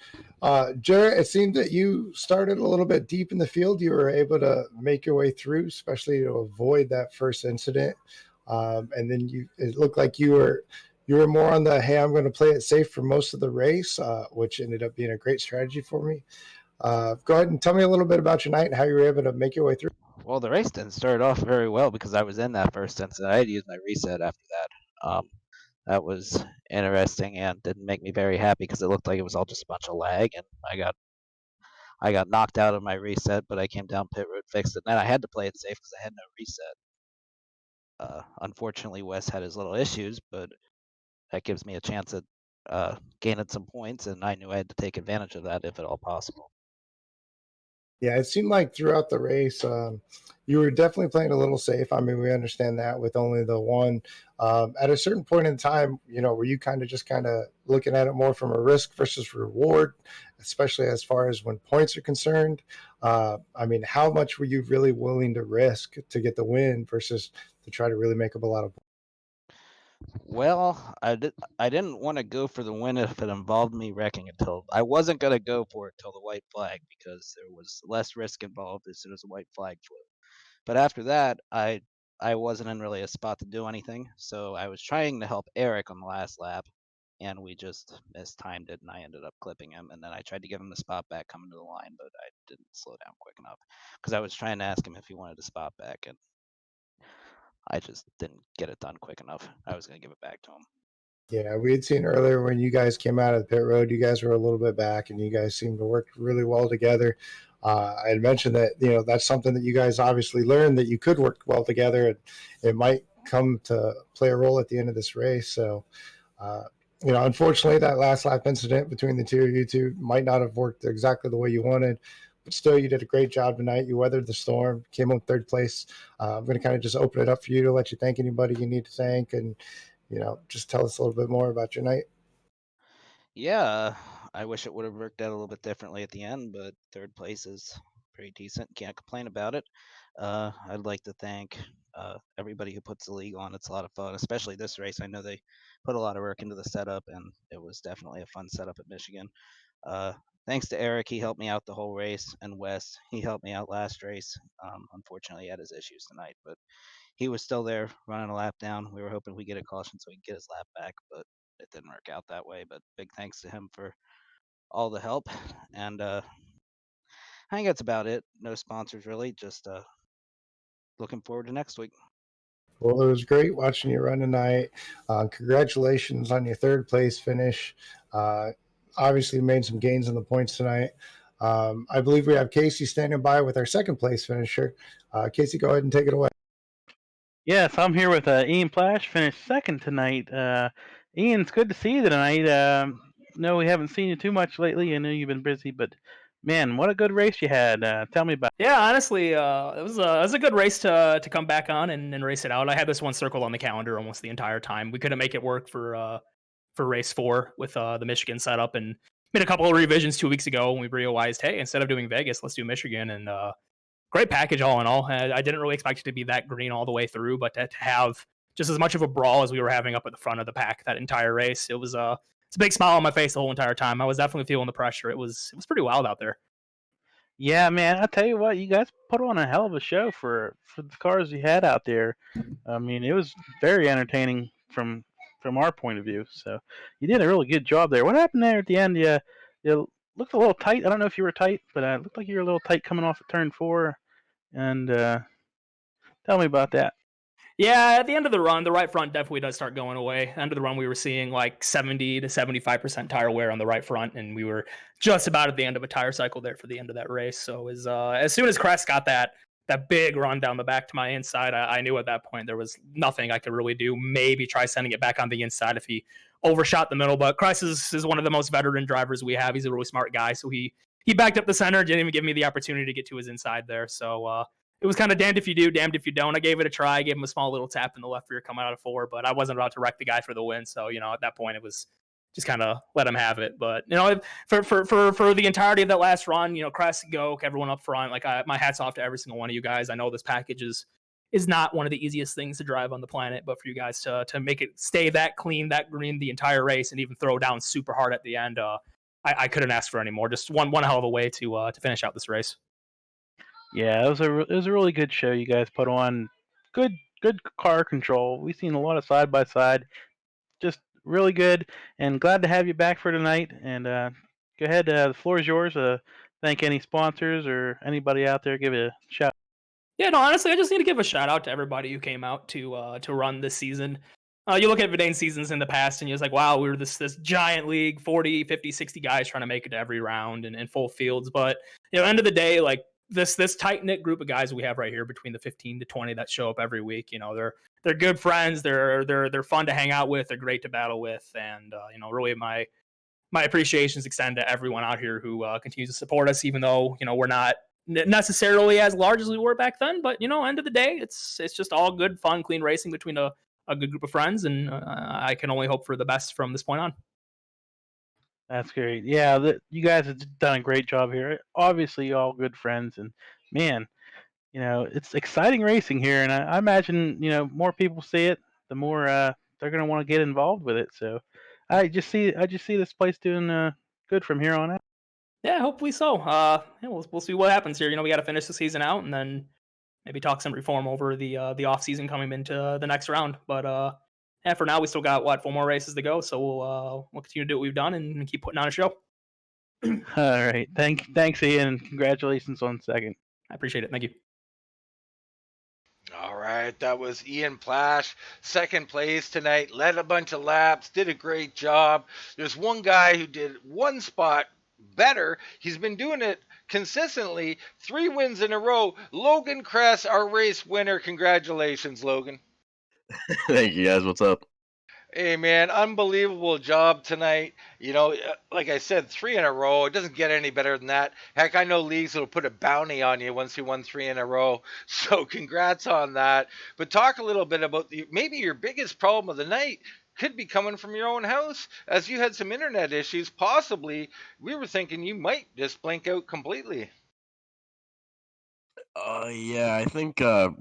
Jarrett, it seemed that you started a little bit deep in the field. You were able to make your way through, especially to avoid that first incident. And then it looked like you were more on the, hey, I'm going to play it safe for most of the race, which ended up being a great strategy for me. Go ahead and tell me a little bit about your night and how you were able to make your way through. Well, the race didn't start off very well because I was in that first incident. I had to use my reset after that. That was interesting and didn't make me very happy because it looked like it was all just a bunch of lag, and I got knocked out of my reset. But I came down pit road, fixed it, and then I had to play it safe because I had no reset. Unfortunately, Wes had his little issues, but that gives me a chance at gaining some points, and I knew I had to take advantage of that if at all possible. Yeah, it seemed like throughout the race, you were definitely playing a little safe. I mean, we understand that with only the one. At a certain point in time, were you kind of looking at it more from a risk versus reward, especially as far as when points are concerned? I mean, how much were you really willing to risk to get the win versus to try to really make up a lot of points? Well, I didn't want to go for the win if it involved me wrecking until I wasn't going to go for it till the white flag because there was less risk involved as soon as the white flag flew. But after that, I wasn't in really a spot to do anything, so I was trying to help Eric on the last lap, and we just mistimed it, and I ended up clipping him. And then I tried to give him the spot back coming to the line, but I didn't slow down quick enough because I was trying to ask him if he wanted to spot back, and I just didn't get it done quick enough. I was going to give it back to him. Yeah, we had seen earlier when you guys came out of the pit road, you guys were a little bit back and you guys seemed to work really well together. I had mentioned that, that's something that you guys obviously learned that you could work well together and it might come to play a role at the end of this race. So, unfortunately, that last lap incident between the two of you two might not have worked exactly the way you wanted, but still, you did a great job tonight. You weathered the storm, came home third place. I'm going to kind of just open it up for you to let you thank anybody you need to thank and just tell us a little bit more about your night. Yeah, I wish it would have worked out a little bit differently at the end, but third place is pretty decent. Can't complain about it. I'd like to thank everybody who puts the league on. It's a lot of fun, especially this race. I know they put a lot of work into the setup, and it was definitely a fun setup at Michigan. Thanks to Eric, he helped me out the whole race, and Wes, he helped me out last race. Unfortunately, he had his issues tonight, but he was still there running a lap down. We were hoping we get a caution so he could get his lap back, but it didn't work out that way. But big thanks to him for all the help. And I think that's about it. No sponsors really. Just looking forward to next week. Well, it was great watching you run tonight. Congratulations on your third place finish. Obviously, made some gains in the points tonight. I believe we have Casey standing by with our second place finisher. Casey, go ahead and take it away. Yes, I'm here with Ian Plash, finished second tonight. Ian, it's good to see you tonight. No, we haven't seen you too much lately. I know you've been busy, but man, what a good race you had. Tell me about it. Yeah, honestly, it was a good race to come back on and race it out. I had this one circled on the calendar almost the entire time. We couldn't make it work for race 4 with the Michigan setup, and made a couple of revisions 2 weeks ago when we realized, hey, instead of doing Vegas, let's do Michigan. And great package all in all. I didn't really expect it to be that green all the way through, but to have just as much of a brawl as we were having up at the front of the pack that entire race, it's a big smile on my face the whole entire time. I was definitely feeling the pressure. It was pretty wild out there. Yeah, man, I tell you what, you guys put on a hell of a show for the cars you had out there. I mean, it was very entertaining from our point of view. So you did a really good job there. What happened there at the end? You looked a little tight. I don't know if you were tight, but it looked like you were a little tight coming off of turn 4. And tell me about that. Yeah, at the end of the run, the right front definitely does start going away. End of the run, we were seeing like 70 to 75% tire wear on the right front, and we were just about at the end of a tire cycle there for the end of that race. So as soon as Crest got that big run down the back to my inside, I knew at that point there was nothing I could really do. Maybe try sending it back on the inside if he overshot the middle. But Crest is one of the most veteran drivers we have. He's a really smart guy, so he backed up the center, didn't even give me the opportunity to get to his inside there. So it was kind of damned if you do, damned if you don't. I gave it a try. I gave him a small little tap in the left rear coming out of 4, but I wasn't about to wreck the guy for the win. So, at that point, it was just kind of let him have it. But, for the entirety of that last run, Crest, Goke, everyone up front, like my hat's off to every single one of you guys. I know this package is not one of the easiest things to drive on the planet, but for you guys to make it stay that clean, that green the entire race, and even throw down super hard at the end, I couldn't ask for any more. Just one hell of a way to finish out this race. Yeah, it was a really good show you guys put on. Good car control. We've seen a lot of side by side. Just really good, and glad to have you back for tonight. And go ahead, the floor is yours. Thank any sponsors or anybody out there. Give it a shout. Yeah, no, honestly, I just need to give a shout out to everybody who came out to run this season. You look at Verdane seasons in the past, and you're just like, wow, we were this giant league, 40, 50, 60 guys trying to make it to every round and full fields. But end of the day, like this tight knit group of guys we have right here, between the 15 to 20 that show up every week, they're good friends. They're fun to hang out with. They're great to battle with, and really my appreciations extend to everyone out here who continues to support us, even though we're not necessarily as large as we were back then. But end of the day, it's just all good, fun, clean racing between a good group of friends, and I can only hope for the best from this point on. That's great. Yeah, you guys have done a great job here. Obviously, all good friends, and man, it's exciting racing here, and I imagine more people see it, the more they're going to want to get involved with it. So, I just see this place doing good from here on out. Yeah, hopefully so. We'll see what happens here. We got to finish the season out, and then maybe talk some reform over the off season coming into the next round. But yeah, for now we still got 4 more races to go, so we'll continue to do what we've done and keep putting on a show. All right, thanks, Ian, and congratulations on second. I appreciate it. Thank you. All right, that was Ian Plash, second place tonight, led a bunch of laps, did a great job. There's one guy who did one spot better. He's been doing it consistently, 3 wins in a row. Logan Kress, our race winner. Congratulations, Logan. Thank you, guys. What's up? Hey, man, unbelievable job tonight. Like I said, 3 in a row. It doesn't get any better than that. Heck, I know leagues will put a bounty on you once you won 3 in a row. So congrats on that. But talk a little bit about maybe your biggest problem of the night could be coming from your own house, as you had some internet issues. Possibly, we were thinking you might just blink out completely. Yeah, I think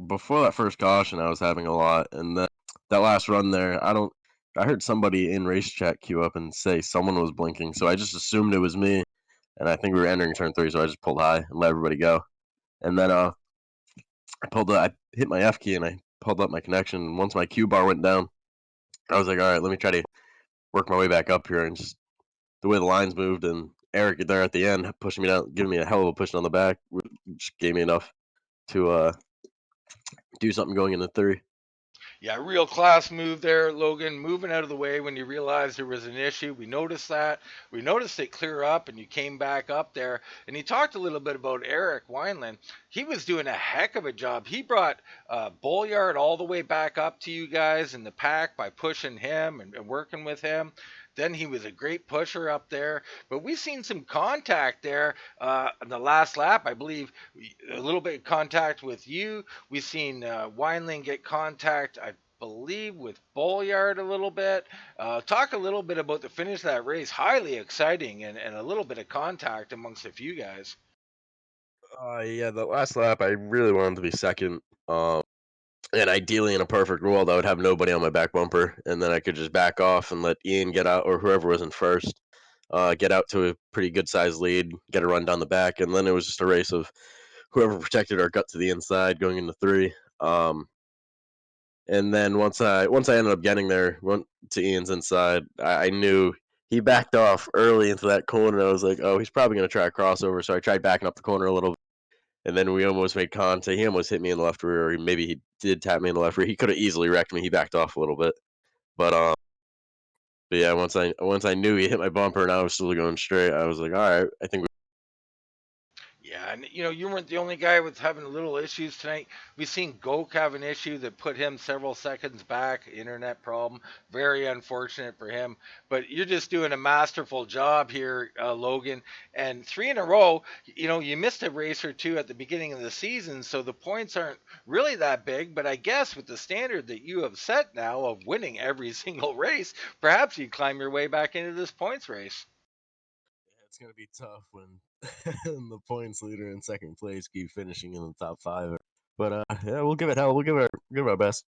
before that first caution, I was having a lot, and then that last run there, I heard somebody in race chat queue up and say someone was blinking, so I just assumed it was me. and I think we were entering turn 3, so I just pulled high and let everybody go. And then I hit my F key and I pulled up my connection. And once my Q bar went down, I was like, all right, let me try to work my way back up here. And just the way the lines moved and Eric there at the end pushing me down, giving me a hell of a push on the back, just gave me enough to do something going into 3. Yeah, real class move there, Logan. Moving out of the way when you realized there was an issue. We noticed that. We noticed it clear up, and you came back up there. And you talked a little bit about Eric Wineland. He was doing a heck of a job. He brought Bolliard all the way back up to you guys in the pack by pushing him and working with him. Then he was a great pusher up there. But we've seen some contact there in the last lap. I believe a little bit of contact with you. We've seen Wineland get contact, I believe, with Bolliard a little bit. Talk a little bit about the finish of that race. Highly exciting and a little bit of contact amongst a few guys. Yeah, the last lap, I really wanted to be second. And ideally, in a perfect world, I would have nobody on my back bumper, and then I could just back off and let Ian get out, or whoever was in first, get out to a pretty good sized lead, get a run down the back, and then it was just a race of whoever protected our gut to the inside going into 3. And then once I ended up getting there, went to Ian's inside, I knew he backed off early into that corner. I was like, oh, he's probably going to try a crossover, so I tried backing up the corner a little bit. And then we almost made contact. He almost hit me in the left rear, or maybe he did tap me in the left rear. He could have easily wrecked me. He backed off a little bit, but yeah, once I knew he hit my bumper and I was still going straight, I was like, all right, I think. Yeah, and you weren't the only guy with having little issues tonight. We've seen Gok have an issue that put him several seconds back, internet problem. Very unfortunate for him. But you're just doing a masterful job here, Logan. And 3 in a row, you missed a race or two at the beginning of the season, so the points aren't really that big. But I guess with the standard that you have set now of winning every single race, perhaps you climb your way back into this points race. It's gonna be tough when the points leader in second place keep finishing in the top 5. But yeah, we'll give it hell. We'll give it our best.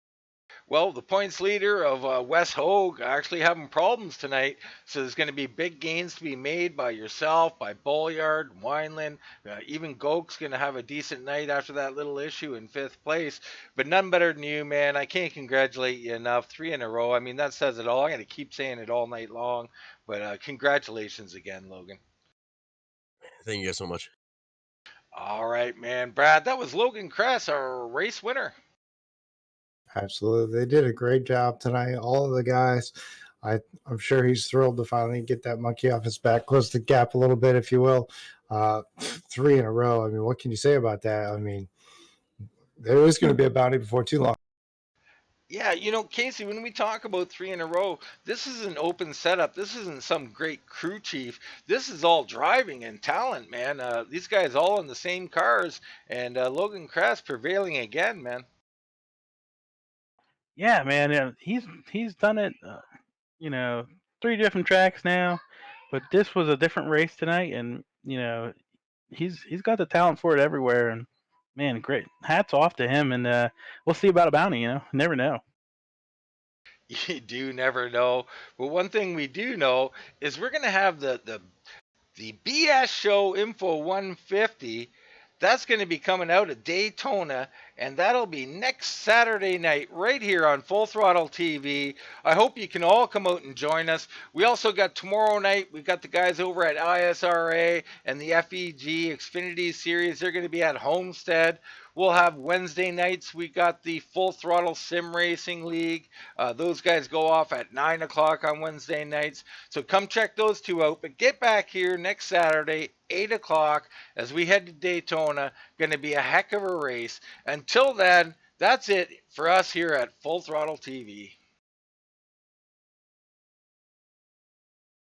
Well, the points leader of Wes Hogue actually having problems tonight, so there's going to be big gains to be made by yourself, by Bolliard, Wineland. Even Gok's going to have a decent night after that little issue in 5th place, but none better than you, man. I can't congratulate you enough. 3 in a row. I mean, that says it all. I'm going to keep saying it all night long, but congratulations again, Logan. Thank you guys so much. All right, man. Brad, that was Logan Kress, our race winner. Absolutely. They did a great job tonight. All of the guys. I'm sure he's thrilled to finally get that monkey off his back, close the gap a little bit, if you will. 3 in a row. I mean, what can you say about that? I mean, there is going to be a bounty before too long. Yeah, Casey, when we talk about 3 in a row, this is an open setup. This isn't some great crew chief. This is all driving and talent, man. These guys all in the same cars, and Logan Kress prevailing again, man. Yeah, man, he's done it, 3 different tracks now, but this was a different race tonight, and he's got the talent for it everywhere, and man, great hats off to him, and we'll see about a bounty. Never know. You do never know. But one thing we do know is we're gonna have the BS Show Info 150. That's going to be coming out at Daytona, and that'll be next Saturday night right here on Full Throttle TV. I hope you can all come out and join us. We also got tomorrow night, we've got the guys over at ISRA and the FEG Xfinity Series. They're going to be at Homestead. We'll have Wednesday nights, we got the Full Throttle Sim Racing League. Those guys go off at 9 o'clock on Wednesday nights. So come check those 2 out. But get back here next Saturday, 8 o'clock, as we head to Daytona. Going to be a heck of a race. Until then, that's it for us here at Full Throttle TV.